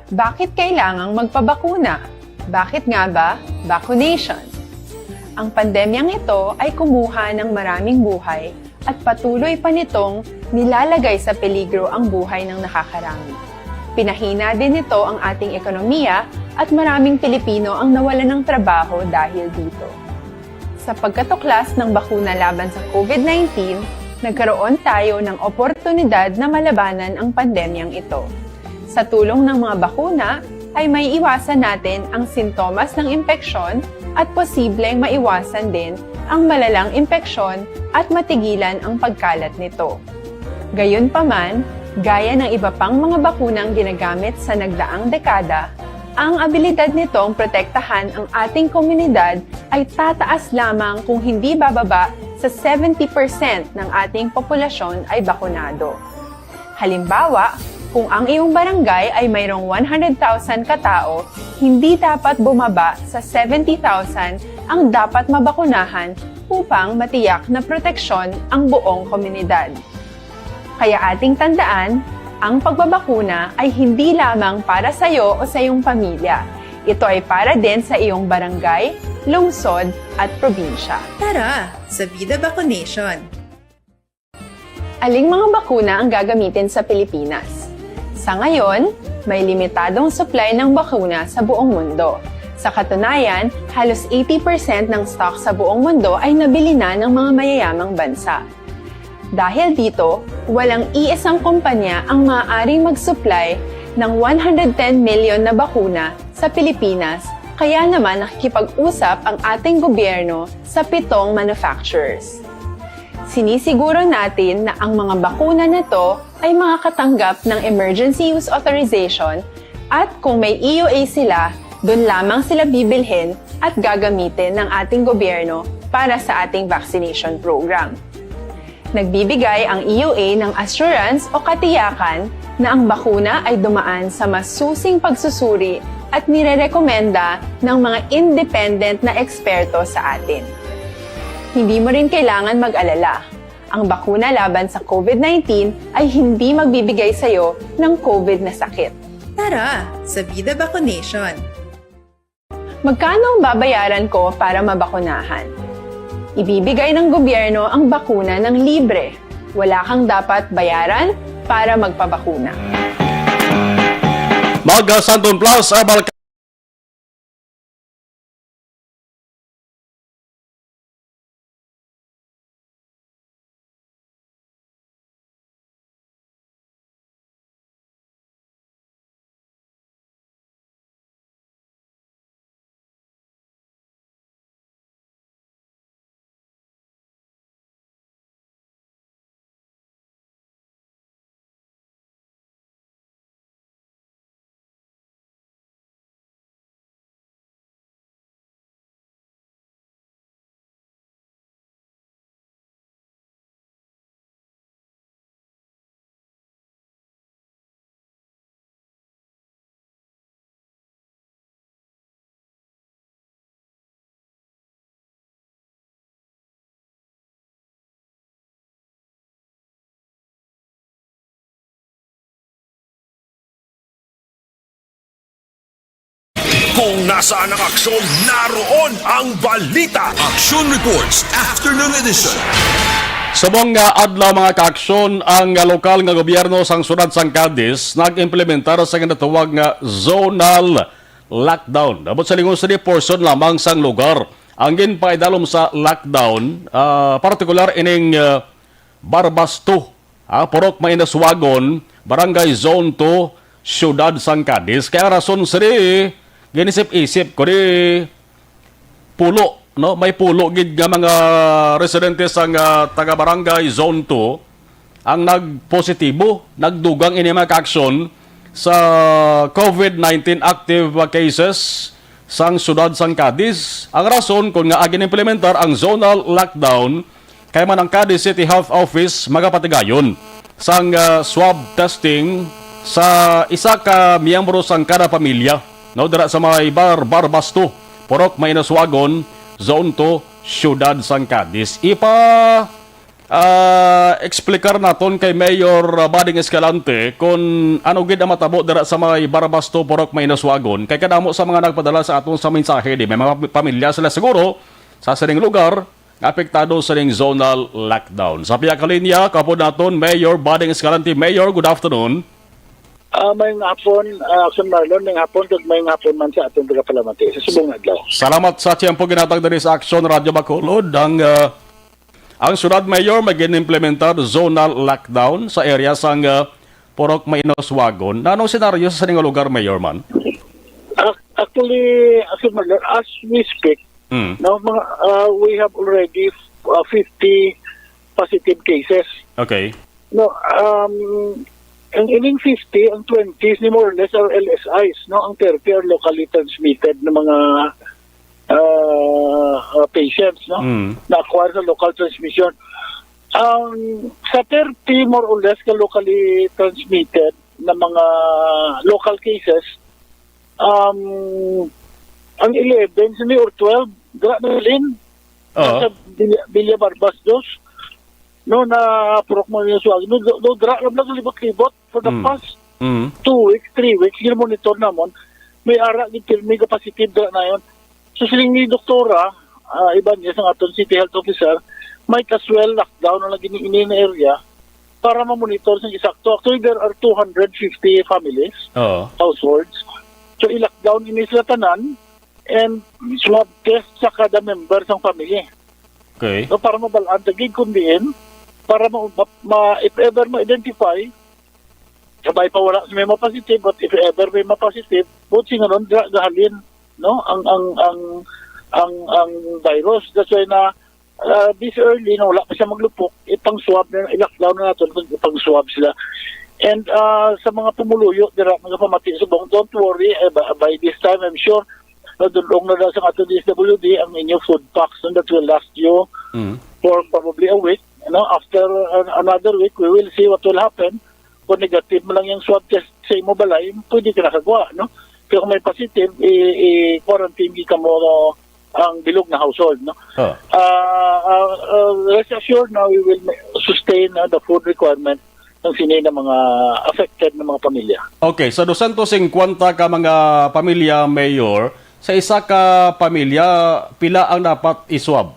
Bakit kailangang magpabakuna? Bakit nga ba vaccination? Ang pandemyang ito ay kumuha ng maraming buhay at patuloy pa nitong nilalagay sa peligro ang buhay ng nakakarami. Pinahina din nito ang ating ekonomiya at maraming Pilipino ang nawalan ng trabaho dahil dito. Sa pagkatuklas ng bakuna laban sa COVID-19, nagkaroon tayo ng oportunidad na malabanan ang pandemyang ito. Sa tulong ng mga bakuna, ay may iwasan natin ang sintomas ng impeksyon at posibleng maiwasan din ang malalang impeksyon at matigilan ang pagkalat nito. Gayunpaman, gaya ng iba pang mga bakunang ginagamit sa nagdaang dekada, ang abilidad nitong protektahan ang ating komunidad ay tataas lamang kung hindi bababa sa 70% ng ating populasyon ay bakunado. Halimbawa, kung ang iyong barangay ay mayroong 100,000 katao, hindi dapat bumaba sa 70,000 ang dapat mabakunahan upang matiyak na proteksyon ang buong komunidad. Kaya ating tandaan, ang pagbabakuna ay hindi lamang para sa iyo o sa iyong pamilya. Ito ay para din sa iyong barangay, lungsod at probinsya. Tara, sa Vida Vaccination! Aling mga bakuna ang gagamitin sa Pilipinas? Sa ngayon, may limitadong supply ng bakuna sa buong mundo. Sa katunayan, halos 80% ng stock sa buong mundo ay nabili na ng mga mayayamang bansa. Dahil dito, walang iisang kumpanya ang maaaring mag-supply ng 110 million na bakuna sa Pilipinas, kaya naman nakikipag-usap ang ating gobyerno sa 7 manufacturers. Sinisiguro natin na ang mga bakuna na to ay makakatanggap ng Emergency Use Authorization at kung may EUA sila, doon lamang sila bibilhin at gagamitin ng ating gobyerno para sa ating vaccination program. Nagbibigay ang EUA ng assurance o katiyakan na ang bakuna ay dumaan sa masusing pagsusuri at nirerekomenda ng mga independent na eksperto sa atin. Hindi mo rin kailangan mag-alala. Ang bakuna laban sa COVID-19 ay hindi magbibigay sa'yo ng COVID na sakit. Tara sa Vida Vaccination! Magkano ang babayaran ko para mabakunahan? Ibibigay ng gobyerno ang bakuna ng libre. Wala kang dapat bayaran para magpabakuna. Mga Santon Plus, Herbal Kung nasaan ang aksyon, naroon ang balita. Action Reports Afternoon Edition. Subong nga adlaw mga kaaksyon ang lokal nga gobyerno sang syudad sang Cadiz nag-implementar sa ginatawag nga zonal lockdown. Abot sa lingon sa portion lamang sang lugar. Ang ginpaidalom sa lockdown, partikular ining Barbasto, Purok Mainaswagon, Barangay Zone 2, syudad sang Cadiz. Kaya rason siri ginisip-isip ko di pulo, no? May pulo gid nga mga residente sang taga-barangay Zone 2 ang nagpositibo, nagdugang ini mga kaaksyon sa COVID-19 active cases sang syudad sang Cadiz. Ang rason kung nga agin implementar ang zonal lockdown kay man ang Cadiz City Health Office magapatigayon sang swab testing sa isa ka miyembro sang kada pamilya. No, dira sa may Barbasto, Purok Mainaswagon, Zone 2, Syudad sang Cadiz. Explicar naton kay Mayor Bading Escalante kung ano gid ang matabo dira sa may Barbasto, Purok Mainaswagon. Kay kadamo sa mga nagpadala sa aton sa mensahe, di may mga pamilya sila siguro sa sining lugar nga apektado sa ning zonal lockdown. Sa piya ka linya, kapod naton Mayor Bading Escalante. Mayor, good afternoon. May hapon, Action Marlon, may hapon, may hapon man sa atong tagapalamati sa subong adlaw. Salamat sa tiyempo ginatag diri sa Action Radio Bacolod. Ang syudad mayor mag-implementar zonal lockdown sa area sang Purok Mainaswagon. Anong senaryo sa sining lugar, Mayor man? Actually, Action Marlon, as we speak, now, we have already 50 positive cases. Okay. No, ang ining 50, ang 20s ni more or less are LSIs, no? Ang 30 are locally transmitted na mga patients, no? Na-acquire sa local transmission. Sa 30 more or less ka locally transmitted na mga local cases, ang 11 or 12 dra na rin sa Villa Barbastos, no, na Purok Mainaswagon, no, dra lang libot-libot for the past 2 weeks, 3 weeks, monitor namon, may ara, may positive dra na yun. So siling ni Doktora, Ibanez, ang aton City Health Officer, may casual lockdown na lagi ni na area para ma-monitor sa isakto. Actually, there are 250 families, households. So, i-lockdown ini sila tanan and swab test sa kada member ng family. Okay. So, para mabalaan, tagig kundiin, para if ever ma-identify, sabay pa wala may ma-positive, but if ever may ma-positive, buti nga nun, gahalin, no, ang virus. That's why na this early, no, wala pa siya maglupok, ipang-swab na, i-lockdown na natin, ipang-swab sila. And sa mga pumuluyo, mga pamati subong, don't worry, by this time, I'm sure, nadulong na daw sa ato DSWD ang inyong food packs that will last you for probably a week. After another week, we will see what will happen. Kung negative mo lang yung swab test sa imo balay, pwede ka nakagawa, no? Pero kung may positive, i-quarantine ka mo ang bilog na household, no? Rest assured now, we will sustain the food requirement ng sinay ng mga affected na mga pamilya. Okay, so 250 ka mga pamilya, Mayor. Sa isa ka pamilya, pila ang dapat iswab?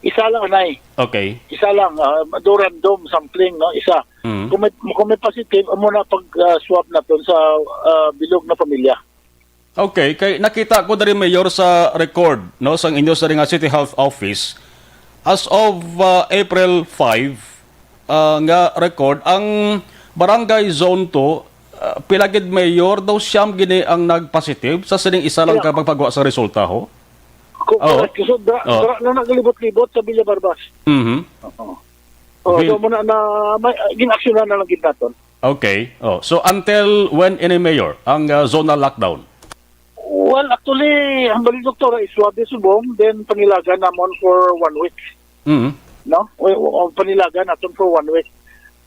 Isa lang, Anay. Okay. Isa lang, random sampling, no? Isa. Kung may positive, muna pag-swab na to sa bilog na pamilya. Okay, kay nakita ko na rin, Mayor, sa record, no, sa inyo sa nga City Health Office, as of April 5, nga record, ang Barangay Zone 2, pilagid, Mayor, daw siyam gini ang nag-positive sa sining isa lang ka pagpagawa sa resulta, ho? So, dara na nagalibot-libot sa Villa Barbas. So, muna na, ginaksyonan na lang ginaton. Okay. So, until when ini, Mayor, ang zonal lockdown? Well, actually, ang bali doktora is swab subong, then panilagan namon for 1 week. No? Panilagan natin for 1 week.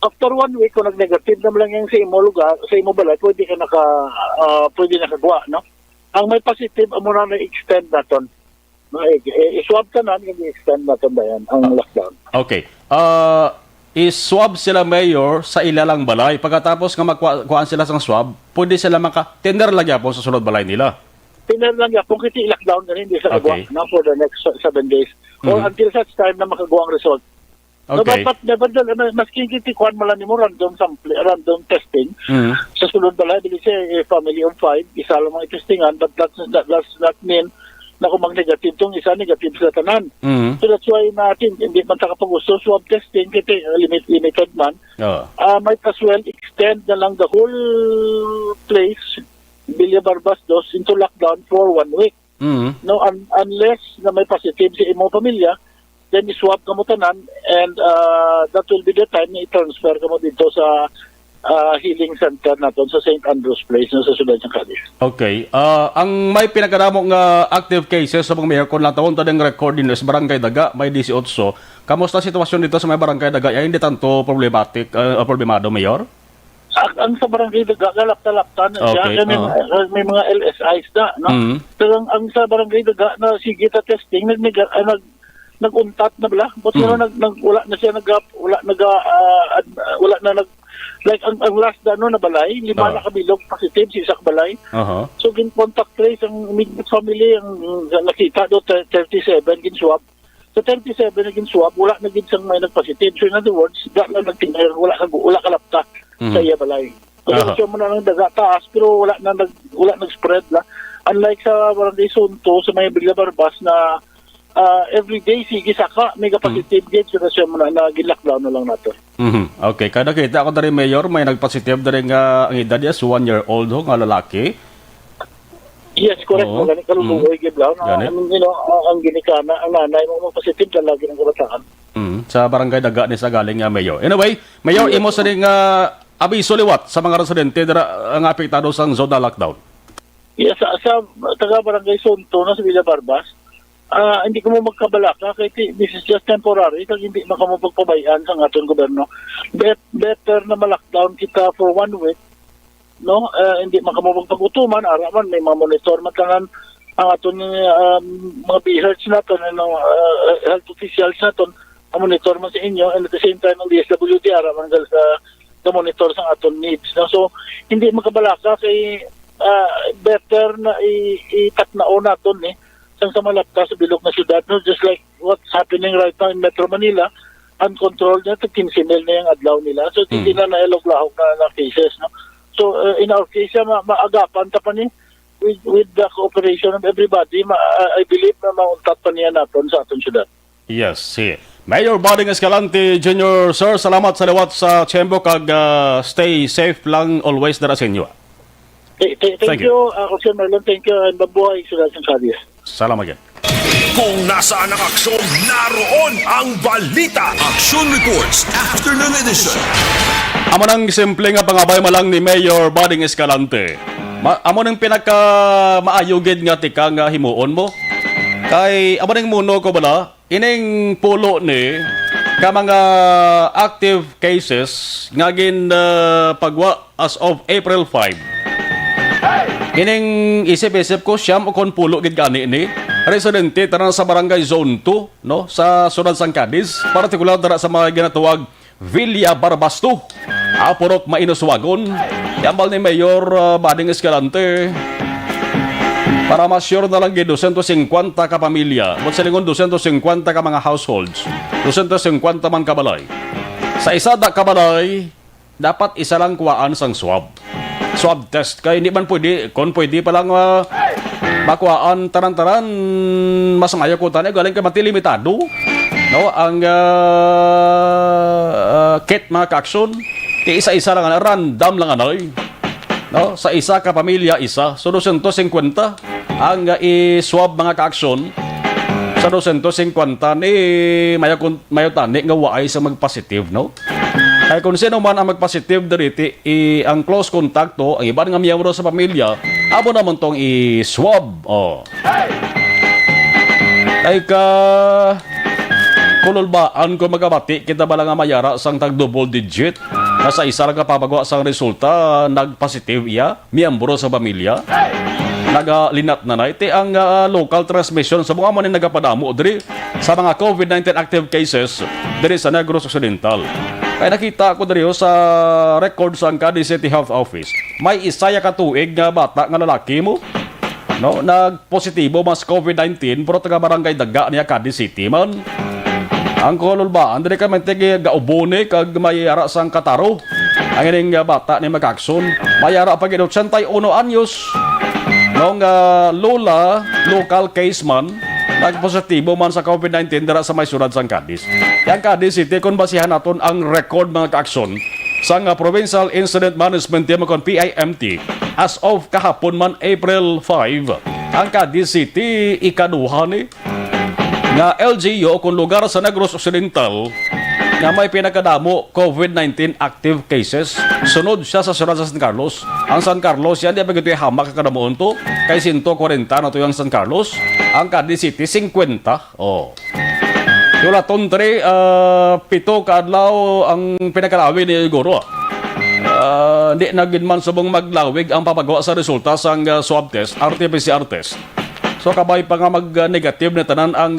After 1 week, kung nag-negative naman lang yung sa imo lugar, sa imo balay, pwede nakagawa, no? Ang may positive, amo na na-extend natin. I-swab ka na, i-extend natin ba yan, ang lockdown. Okay. I-swab sila, Mayor, sa ilalang balay. Pagkatapos nga magkuhaan sila sa swab, pwede sila tender lagi po sa sunod balay nila. Tender lang yan. Kung i-lockdown na hindi sa nagawa na for the next 7 days. Or until such time na makagawa ang result. Okay. No, but nevertheless, maski kitikuan mo lang mo random testing. Sa sunod balay, dili siya family of 5, isa lang mga testingan, but that mean na kung mag-negative tong isa, negative sa tanan. So that's why natin, hindi man takapag-gusto, swab testing, kasi limited man, might as well extend na lang the whole place, Villa Barbas dos, into lockdown for 1 week. No, unless na may positive sa imong pamilya, then i-swab ka mo tanan, and that will be the time na i-transfer ka mo dito sa healing center natin sa St. Andrew's Place na sa Sudan ng Cadiz. Okay. Ang may pinagkadamong active cases sa mga Mayor, kung lang taon tadeng record din sa Barangay Daga, may 18. Kamusta sitwasyon dito sa may Barangay Daga? Ay, hindi tanto problemado, Mayor? Ang sa Barangay Daga, galapta-lapta na siya. May mga LSIs na, no? Pero ang sa Barangay Daga na sige ta testing, nag-untat na bala. But wala na siya like ang last na balay, 5 na kabilog positive si isak balay. So gin-contact trace ang immediate family ang nakita do 37 gin-swab. So 37 na gin-swab, wala na gid sang may nag-positive. So in other words, wala kalapta sa iya balay. So mo na lang daga taas pero wala nag-spread la. Unlike sa Barangay Sonto sa may Villa Barbas na every day sige saka may positive gauge so siya muna na gi-lockdown na lang nato. Okay, kada kita ako dari Mayor may nagpositive dari nga ang edad niya 1-year-old nga lalaki. Yes, correct. Gani kaluluoy giblaw na ang ginikana ang nanay mo positive lagi ng kabataan. Sa Barangay Daga ni sa galing nga Mayor. Anyway, Mayor imo sa ning abiso liwat sa mga residente dara ang apektado sa zona lockdown. Yes, sa taga Barangay Sonto na sa Villa Barbas. Hindi ko mo magkabalaka kaya this is just temporary kaya hindi mo pagpabayaan sa ating gobyerno. Better na ma-lockdown kita for 1 week, no? Hindi mo magpagutuman, araman may mga monitor matanan ang ating mga BHERS natin, health officials natin, monitor man sa inyo, and at the same time ang DSWD araman sa monitor sa ating needs. No? So, hindi magkabalaka kaya better na itatnao natin sa malapta sa bilog na syudad, no? Just like what's happening right now in Metro Manila, uncontrolled na, 15 na yung adlaw nila. So, hindi na nailog-lahog na cases, no? So, in our case, maagapan ta pa ni with the cooperation of everybody, I believe na mauntat pa niya natin sa atong syudad. Yes, si Mayor Bading Escalante Jr. Sir, salamat sa liwat sa Chembo kag stay safe lang always dara sa inyo. Thank you, Officer Marlon. Thank you, and mabuhay sa Cadiz. Salamat yan. Kung nasaan ang aksyon, naroon ang balita. Action Reports Afternoon Edition. Amo nang simple nga pangabay malang ni Mayor Bading Escalante. Amo nang pinaka maayugid nga tika nga himuon mo. Kay amo nang muno ko bala, ining pulo ni ka mga active cases nga gin pagwa as of April 5. Ining isip-isip ko siyam o kon pulo gid gani ni residente tanan sa barangay Zone 2 no sa Sunod San Cadiz, partikular dara sa mga ginatawag Villa Barbasto. Purok mainuswagon. Yambal ni Mayor Bading Escalante. Para mas sure na lang 250 ka pamilya. But sa lingon 250 ka mga households. 250 man kabalay. Sa isa da kabalay, dapat isa lang kuwaan sang swab. Swab test. Kaya hindi man pwede, kung pwede pa lang makuhaan taran-taran, mas mayo ko tanay, galing ka matilimitado. No, ang kit mga ka-aksyon, isa-isa lang random lang anay. No, sa isa ka pamilya isa, so 250 ang i-swab mga ka-aksyon. Sa 250 ni mayo tani nga waay sa magpositive, no? Kaya kung sino man ang magpositive dariti, ang close contact to, ang ibang nga miyembro sa pamilya, abo naman tong i-swab. Kaya kululbaan ko magabati, kita ba lang nga mayara sang tag double digit? Nasa isa lang kapapagawa sang resulta, nag-positive iya, miyembro sa pamilya. Nagalinat na na. Iti ang local transmission sa mga manin nagapadamo diri sa mga COVID-19 active cases diri sa Negros Occidental. Kaya nakita ko diri sa record sa Cadiz City Health Office. May isaya ka tuig nga bata nga lalaki mo. No, nagpositibo mas COVID-19 pero taga barangay Daga niya Cadiz City man. Ang kolol ba, andali ka mentegi gaubone kag mayara sang kataro. Ang ining bata ni Magakson, mayara pag 81 anyos. Nung lola, local case man, nagpositibo man sa COVID-19 dara sa may Sunod San Cadiz. Yang Cadiz City, kung basihan natin ang record mga kaakson sa Provincial Incident Management Team kon PIMT, as of kahapon man April 5, ang Cadiz City ikaduha ni nga LGU kung lugar sa Negros Occidental nga may pinakadamo COVID-19 active cases. Sunod siya sa Sunod sa San Carlos. Ang San Carlos yan, di ba ito yung hamak kakadamoon to? Kay 140 na to yung San Carlos. Ang Cadiz City, 50. Yung laton 3, 7 kaadlaw ang pinakalawi ni Goro. Di nagin man subong maglawig ang papagawa sa resulta sa swab test, RT-PCR test. So kabay pa nga mag-negative na tanan ang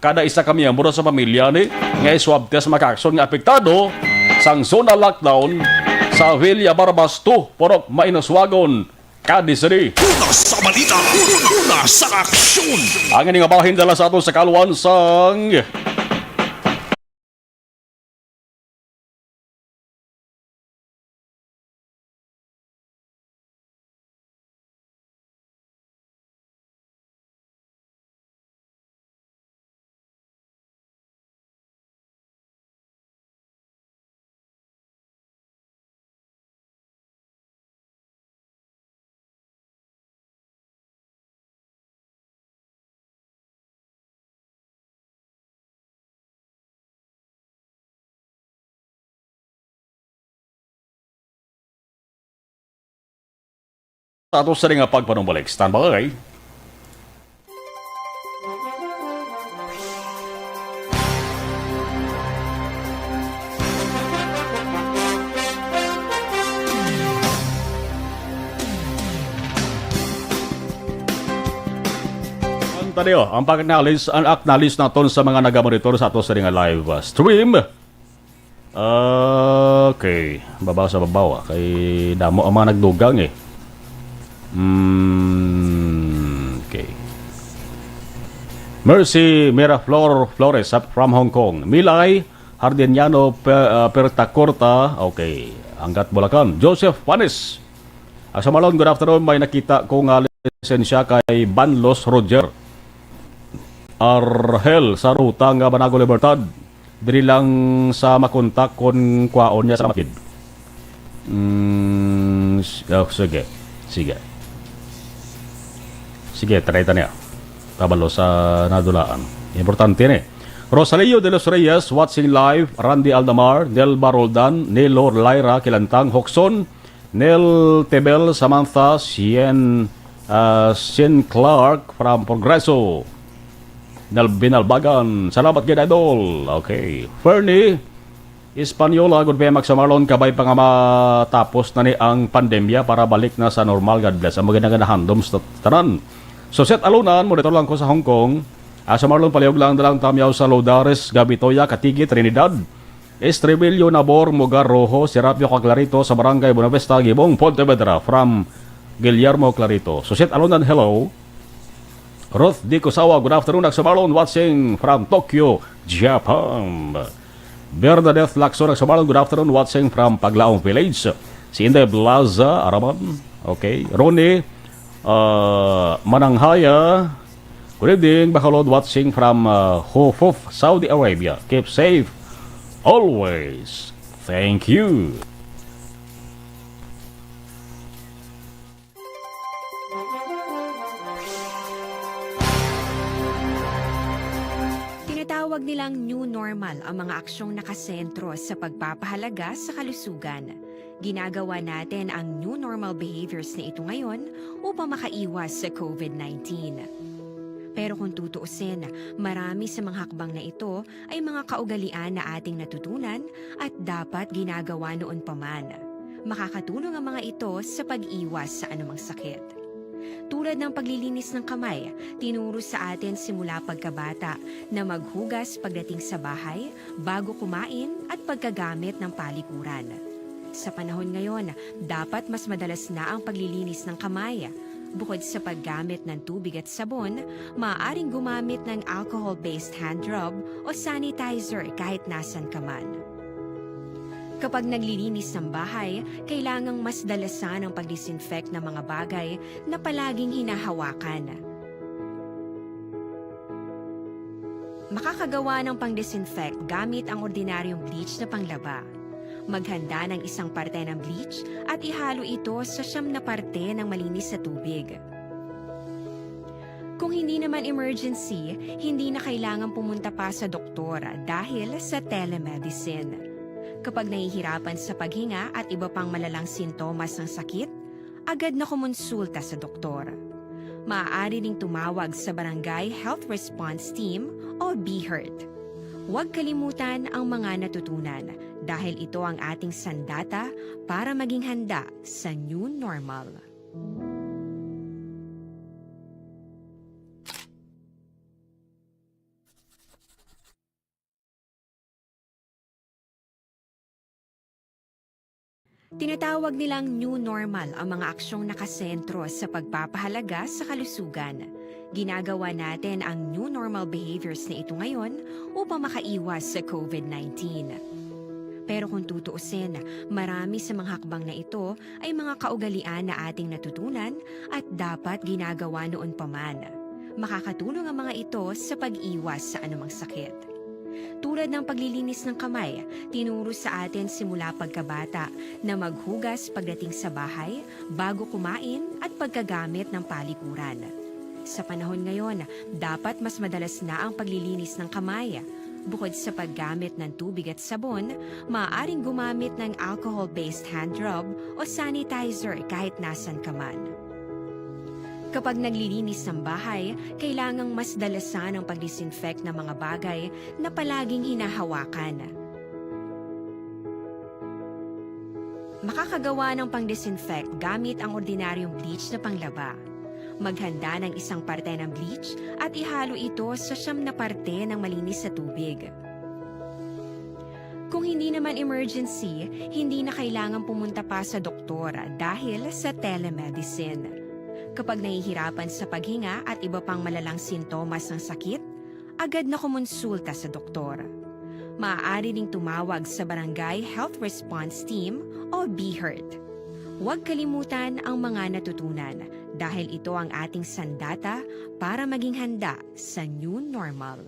kada isa ka miyembro sa pamilya ni nga swab test makakson nga apektado sang zona lockdown sa Villa Barbasto, Purok Mainuswagon, Cadiz City. Una sa balita, una sa aksyon. Ang ining abahin dala sa aton sa kaluan sang sa ato sa ring pagpanumbalik. Stand by. Tayo, ang pag-acknowledge natin sa mga nag-monitor sa ato sa ring live stream. Okay, babaw sa babaw. Kay damo ang mga nagdugang eh. Okay. Mercy Miraflor Flores from Hong Kong. Milay Hardiniano Pertacorta. Okay. Anggat Bulacan. Joseph Panis. Sa malon, good afternoon. May nakita ko nga lisensya kay Banlos Roger Arhel sa ruta nga Banago Libertad. Diri lang sa makontak kon kwaon niya sa makid. Sige. Sige, try niya. Kabalo sa nadulaan. Importante ni. Rosalio de los Reyes, watching live. Randy Aldamar, Nelba Roldan, Nelor Lyra Kilantang, Hoxon, Nel Tebel, Samantha, Sien Clark from Progreso. Binalbagan. Salamat gid idol. Okay. Fernie Espanyola, good pa magsamarlon kabay pa nga matapos na ni ang pandemya para balik na sa normal. God bless. Ang magandang handoms tanan. So set alunan, monitor lang ko sa Hong Kong. Sa Marlon Paliog lang dalang tamyaw sa Lodares, Gabitoya, Katigi, Trinidad. Estribilyo, Nabor, Mugar, Rojo, Serapio, Clarito sa Barangay Bonavista, Gibong, Pontevedra from Guillermo Clarito. So set alunan, hello. Ruth Di Kusawa, good afternoon. Nagsamarlon watching from Tokyo, Japan. Bernadette Lacson, nagsamarlon, good afternoon watching from Paglaong Village. Si Inday Blaza, Araman. Okay. Ronnie Mananghaya, good evening. Bacolod watching from Hufuf, Saudi Arabia. Keep safe always. Thank you. Tinatawag nilang new normal ang mga aksyong nakasentro sa pagpapahalaga sa kalusugan. Ginagawa natin ang new normal behaviors na ito ngayon upang makaiwas sa COVID-19. Pero kung tutuusin, marami sa mga hakbang na ito ay mga kaugalian na ating natutunan at dapat ginagawa noon pa man. Makakatulong ang mga ito sa pag-iwas sa anumang sakit. Tulad ng paglilinis ng kamay, tinuro sa atin simula pagkabata na maghugas pagdating sa bahay, bago kumain at pagkagamit ng palikuran. Sa panahon ngayon, dapat mas madalas na ang paglilinis ng kamay. Bukod sa paggamit ng tubig at sabon, maaaring gumamit ng alcohol-based hand rub o sanitizer kahit nasan ka man. Kapag naglilinis ng bahay, kailangang mas dalasan ang pag-disinfect ng mga bagay na palaging hinahawakan. Makakagawa ng pang-disinfect gamit ang ordinaryong bleach na panglaba. Maghanda ng isang parte ng bleach at ihalo ito sa 9 na parte ng malinis na tubig. Kung hindi naman emergency, hindi na kailangan pumunta pa sa doktor dahil sa telemedicine. Kapag nahihirapan sa paghinga at iba pang malalang sintomas ng sakit, agad na kumonsulta sa doktor. Maaari ding tumawag sa Barangay Health Response Team o BHERT. Huwag kalimutan ang mga natutunan dahil ito ang ating sandata para maging handa sa new normal. Tinatawag nilang new normal ang mga aksyong nakasentro sa pagpapahalaga sa kalusugan. Ginagawa natin ang new normal behaviors na ito ngayon upang makaiwas sa COVID-19. Pero kung tutuusin, marami sa mga hakbang na ito ay mga kaugalian na ating natutunan at dapat ginagawa noon pa man. Makakatulong ang mga ito sa pag-iwas sa anumang sakit. Tulad ng paglilinis ng kamay, tinuro sa atin simula pagkabata na maghugas pagdating sa bahay, bago kumain at pagkagamit ng palikuran. Sa panahon ngayon, dapat mas madalas na ang paglilinis ng kamay. Bukod sa paggamit ng tubig at sabon, maaaring gumamit ng alcohol-based hand rub o sanitizer kahit nasan ka man. Kapag naglilinis ng bahay, kailangang mas dalasan ang pag-disinfect ng mga bagay na palaging hinahawakan. Makakagawa ng pang-disinfect gamit ang ordinaryong bleach na panglaba. Maghanda ng isang parte ng bleach at ihalo ito sa 9 na parte ng malinis na tubig. Kung hindi naman emergency, hindi na kailangan pumunta pa sa doktor dahil sa telemedicine. Kapag nahihirapan sa paghinga at iba pang malalang sintomas ng sakit, agad na kumonsulta sa doktor. Maaari ding tumawag sa Barangay Health Response Team o BHERT. Huwag kalimutan ang mga natutunan dahil ito ang ating sandata para maging handa sa new normal.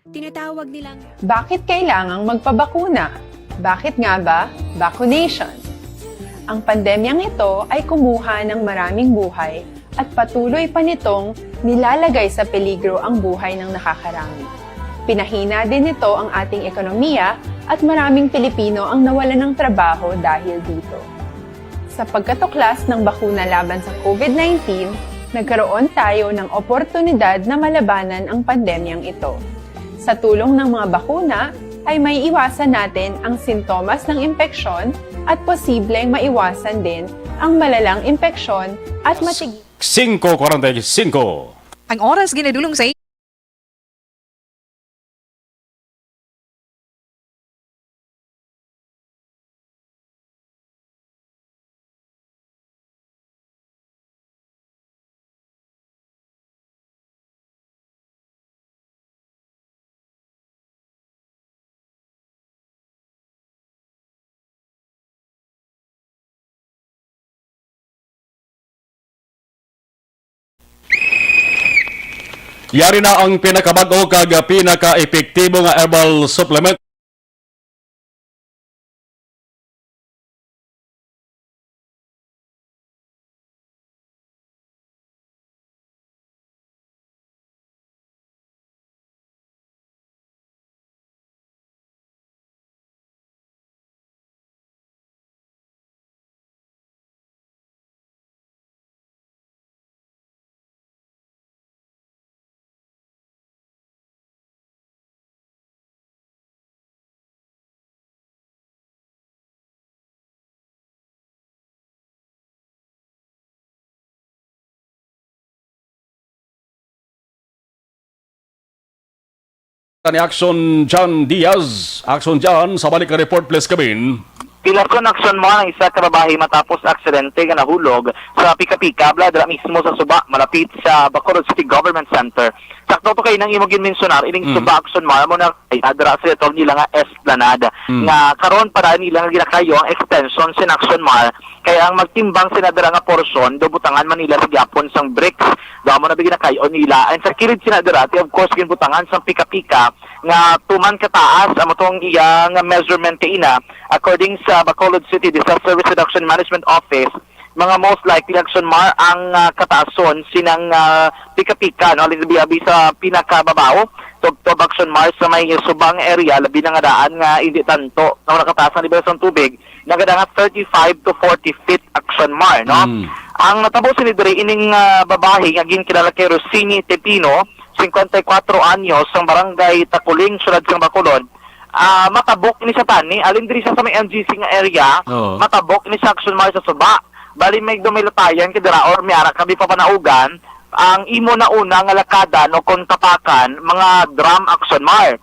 Tinatawag nilang, bakit kailangang magpabakuna? Bakit nga ba vaccination? Ang pandemyang ito ay kumuha ng maraming buhay at patuloy pa nitong nilalagay sa peligro ang buhay ng nakakarami. Pinahina din nito ang ating ekonomiya at maraming Pilipino ang nawalan ng trabaho dahil dito. Sa pagkatuklas ng bakuna laban sa COVID-19, nagkaroon tayo ng oportunidad na malabanan ang pandemyang ito. Sa tulong ng mga bakuna, ay may iwasan natin ang sintomas ng impeksyon at posibleng maiwasan din ang malalang impeksyon at matigil. 5:45. Ang oras ginadulong sa Yari na ang pinakabago kag pinaka-epektibo nga herbal supplement ni Action John Diaz. Action John, sa balik na report please kabin. Pilason aksyon mo ang isa ka babae matapos aksidente nga nahulog sa pika-pika bladra mismo sa Suba malapit sa Bacolod City Government Center. Sakto to kay nang imong ginmensionar ining Suba aksyon mo na adra sa ito nila nga Esplanade nga karon para nila nga ginakayo ang extension sin aksyon mo kaya ang magtimbang sinadara nga porsyon dubutangan man nila sa gyapon sang bricks damo na bigina kayo nila and sa kilid sinadara of course ginbutangan sang pika-pika nga tuman kataas amo tong iyang measurement ina according sa Bacolod City Disaster Risk Reduction Management Office mga most likely action mar ang kataason sinang pika-pika no libi sa pinakababaw tugtog action mar sa may subang area labi na nga daan nga hindi tanto na nakataas ang level ng tubig nagada nga 35 to 40 feet action mar no ang natabo si Dre ining babae nga ginkilala kay Rosini Tepino 54 anyos ang barangay Takuling sulad sang Bacolod matabok ni sa tani alin diri sa may MGC nga area matabok ni sa action mar sa Suba bali may dumilatayan kidira or miara kabi pa panaugan ang imo na una nga lakada no kon tapakan mga drum action mar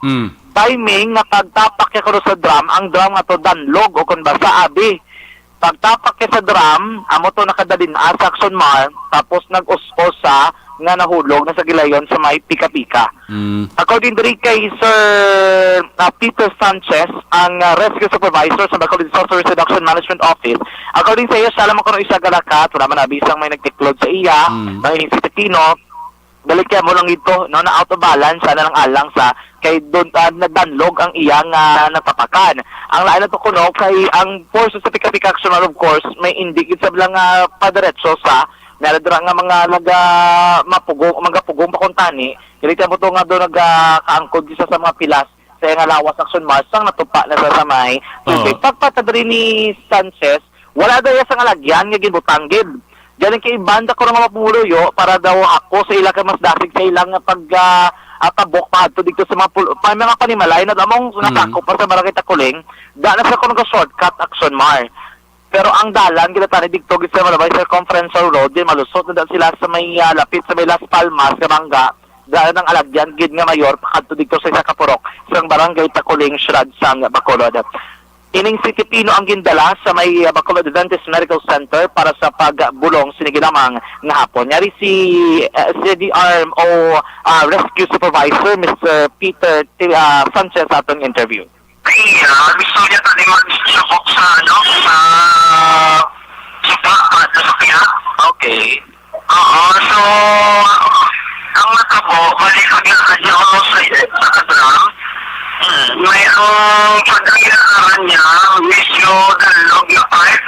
timing nga pagtapak kay kuno sa drum ang drum nga to danlog o kon basa abi pagtapak kay sa drum amo to nakadalin sa action mar tapos nag-us-us sa nga nahulog na sa gilayon sa may pika-pika. According to kay Sir Peter Sanchez, ang rescue supervisor sa Bacolod Disaster Risk Reduction Management Office, according sa iya, siya lamang ko isa galakat, wala man nabisang may nagtiklod sa iya, nanginig si Tino, balik kaya mo lang ito, no, na out of balance, sana lang alang sa kay doon nadanlog ang iyang natapakan. Ang lain na to kuno, kay ang forces sa pika-pika action, of course, may indicate sa bilang padiretso sa naradra nga mga mga pugong pakuntani kilita mo to nga doon nagkaangkod isa sa mga pilas sa nga lawas action mars ang natupa na sa samay tubig pagpatadri ni Sanchez wala daw sa nga lagyan nga ginbutanggid diyan kay banda ko nga mapumuloyo para daw ako sa ila kay mas dasig sa ilang pag tabok pa adto dito sa mga panimalay na damong nakako para sa barangay Takuling dala sa kuno shortcut action mar. Pero ang dalan ginatani dito sa malabay sa Conference Road din malusot na sila sa may lapit sa may Las Palmas sa Manga daan ng Alagyan gid nga mayor pakadto dito sa isa ka purok sa barangay Takuling Shrad sang Bacolod. Ining si Tepino ang gindala sa may Bacolod Adventist Medical Center para sa pagbulong sinigilamang nga hapon. Yari si CDRMO Rescue Supervisor Mr. Peter Sanchez sa atong interview. Gusto niya tani magsubok sa Suba at Nasakya. Okay. So ang natabo malikod yung kanya sa kadram may ang pagkakailangan niya wisyo dalog na pipe.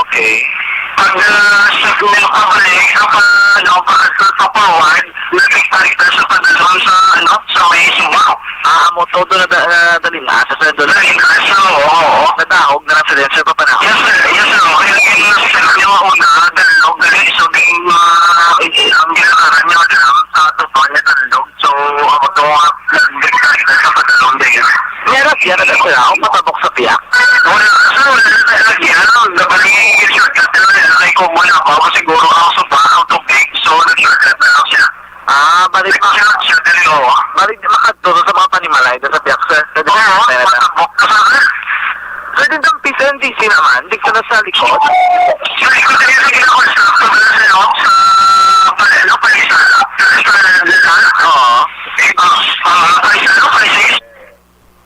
Okay. Pag nag-signal pabalik sa forward, nag-tarita sa padalong sa may sumaw. Mo todo na dalin na sa doon. Oo. Nadahog na sa denser pa panahon. Yes, sir. Kaya kinasignal yung una, dalog galing isuging ang ginakaran niya sa totoo niya dalog. So, ako to, nag-tarita sa padalong din. Meron yan na dito ako patabok sa piyak. Wala, lagyan, nabalingin yung shortcut na ay ko muna ako, siguro ako sa bahaw tubig, so nag-shortcut na lang siya. Balik Siya din ako. balik makadto sa mga panimalay sa piyak sir. Oo, matabok ka sa akin. So din ang PCNDC naman, di ka na sa likod. Sa likod na yung lagyan ako sa pagkakasalo sa palisala. Oo. Palisala.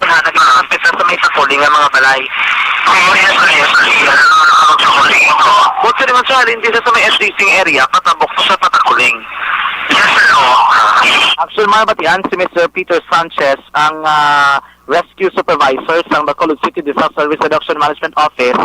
Nag-ampisa sa may sakuling ng mga balay. Oo, yes. Yan ang nakakapagsakuling ko. Buti naman siya, hindi sa may SDC area, patabok to sa patakuling. Yes, sir. Actually, mga batian, si Mr. Peter Sanchez, ang rescue supervisor sa Bacolod City Disaster Risk Reduction Management Office.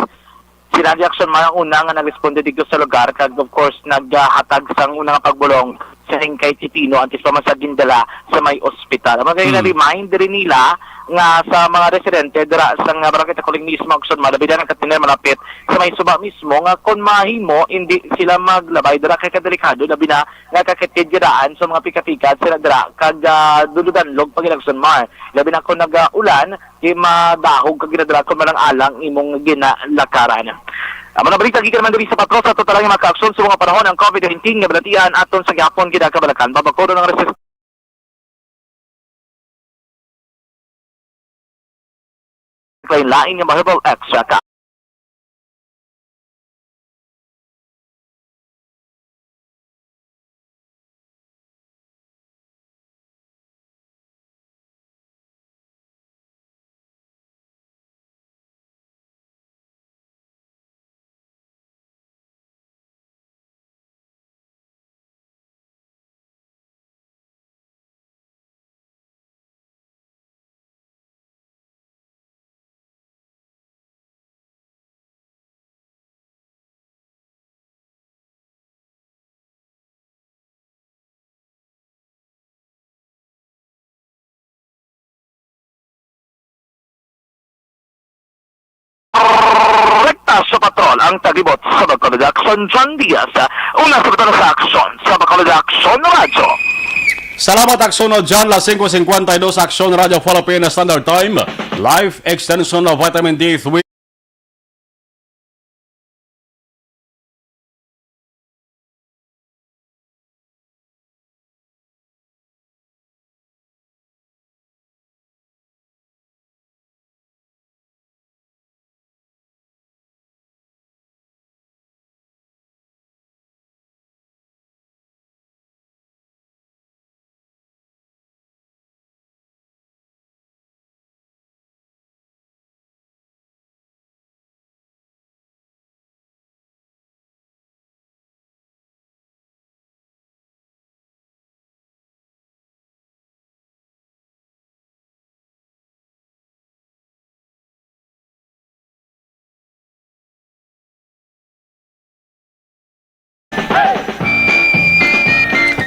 Sila di action mga una nga nag-responde dito sa lugar, kag of course naghatag sang unang pagbulong sa kay Titino antes pa man sa gindala sa may ospital. Mga na-remind rin nila nga sa mga residente dira sa barangay Takuling mismo action malabidan ang katiner malapit sa may suba mismo nga kon mahimo hindi sila maglabay dira kay kadelikado labi na nga kakitidgiraan sa mga pika-pika sila dira kag duludan log pag election mar labi na kon nag-ulan di madahog kag ginadira kon malang alang imong ginalakaran. Ang mga balita gikan man diri sa patro sa total nga maka-aksyon sa mga panahon ng COVID-19 nga balatian aton sa gihapon gidakabalakan babakoro ng resistensya lain nga mahibal extra ka. Rekta sa patrol ang tagibot sa Bacolod Action John Diaz. Una sa patrol sa aksyon sa Bacolod Action Radyo. Salamat Aksyon John, las 5:52 Aksyon Radio Philippine Standard Time. Life extension of vitamin D3.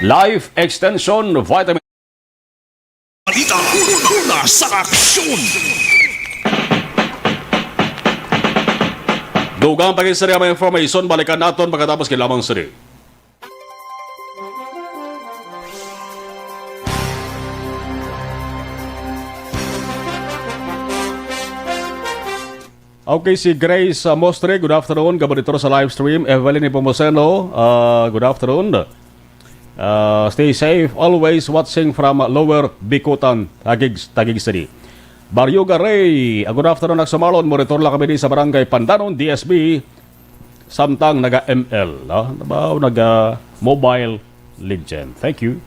Life extension vitamin Balita una sa aksyon. Dugang pag-isari ang information, balikan natin pagkatapos kilamang sari. Okay, si Grace Mostre, good afternoon. Gabadito sa live stream. Evelyn Ipomoseno, good afternoon. Stay safe, always watching from Lower Bikutan, Taguig City. Barrio Garay, good afternoon, nagsumalon. Monitor lang kami din sa Barangay Pandanon, DSB, samtang naga-ML, naga-Mobile Legend. Thank you.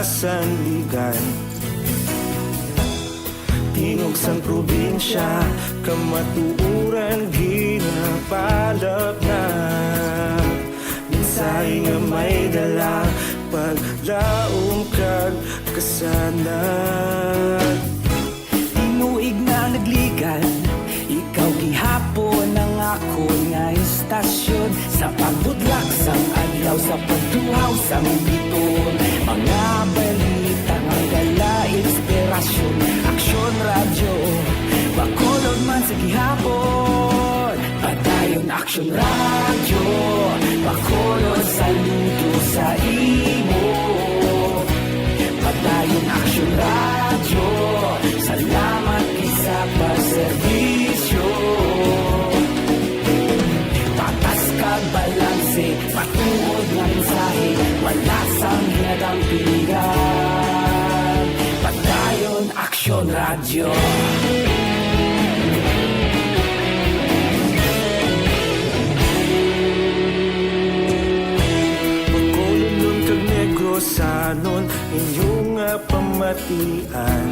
sanligan. Tingog sang probinsya, kamatuuran ginapalap na. Minsay nga may dala, paglaom kag kasanag. Tinuig na nagligan, ikaw gihapon ang ako nga istasyon. Sa pagbudlak sang adlaw, sa pagtuhaw sang biton, mga balita nga gala, inspirasyon. Aksyon radyo, Bacolod man sa gihapon. Padayon Aksyon radyo, Bacolod saludo sa imo. Padayon Aksyon radyo, salamat isa pa serbisyo. Patas kag balanse, patuod nga mensahe, wala sang hinadampingan. Padayon Aksyon radyo. Bacolod nun kag Negrosanon, inyong pamatian.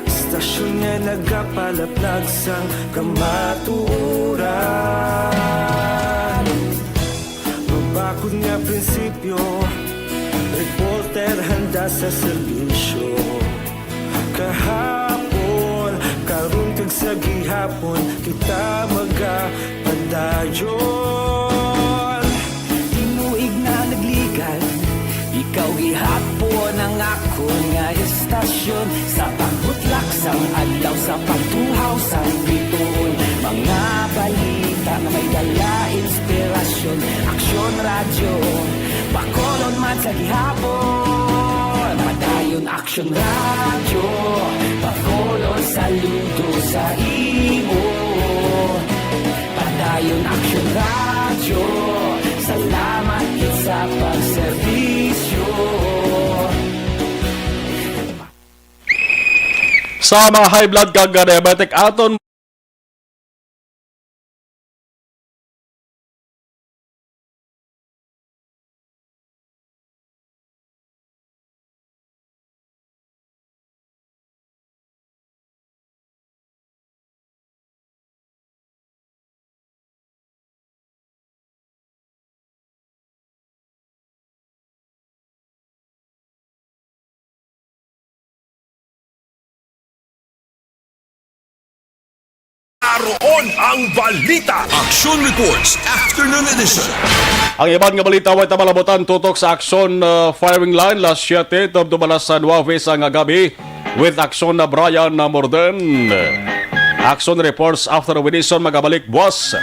Istasyon nga nagapalaplag sang kamatuuran. Mabakod nga prinsipyo, reporter handa sa serbisyo. Kahapon, karon kag sa gihapon, kita magapadayon. Tinuig na nagligan, ikaw gihapon ang ako nga istasyon. Sa pagbutlak sang adlaw, sa pagtuhaw sang biton, mga balita na may dala, inspirasyon. Aksyon radyo, Bacolod man sa gihapon. Padayon Aksyon radyo, Bacolod saludo sa imo. Padayon Aksyon radyo, salamat sa pagserbisyo. Sa mga high blood kag diabetic aton Naroon ang balita. Action Reports Afternoon Edition. ang iban nga balita way tamalabutan tutok sa aksyon firing line las 7 tubdo balas sa 9 sa nga gabi with aksyon na Brian na Morden. Action reports after edition magabalik buwas.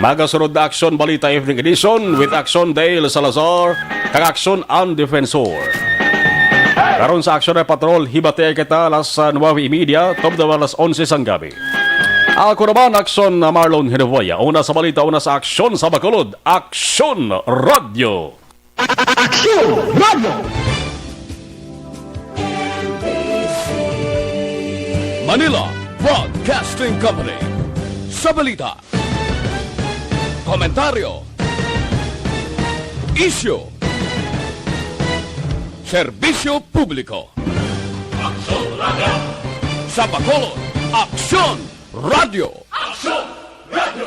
Magasunod na aksyon balita evening edition with aksyon Dale Salazar kag aksyon ang defensor. Karon sa aksyon na patrol hibate kita las 9:30 tubdo balas 11 sang gabi. Ako naman, Aksyon na Marlon Hinevoya. Una sa balita, una sa Aksyon sa Bacolod. Aksyon Radio! Aksyon Radio! Manila Broadcasting Company. Sa balita, komentaryo, isyu, serbisyo publiko. Aksyon Radio! Sa Bacolod, Aksyon Radio! Aksyon Radio!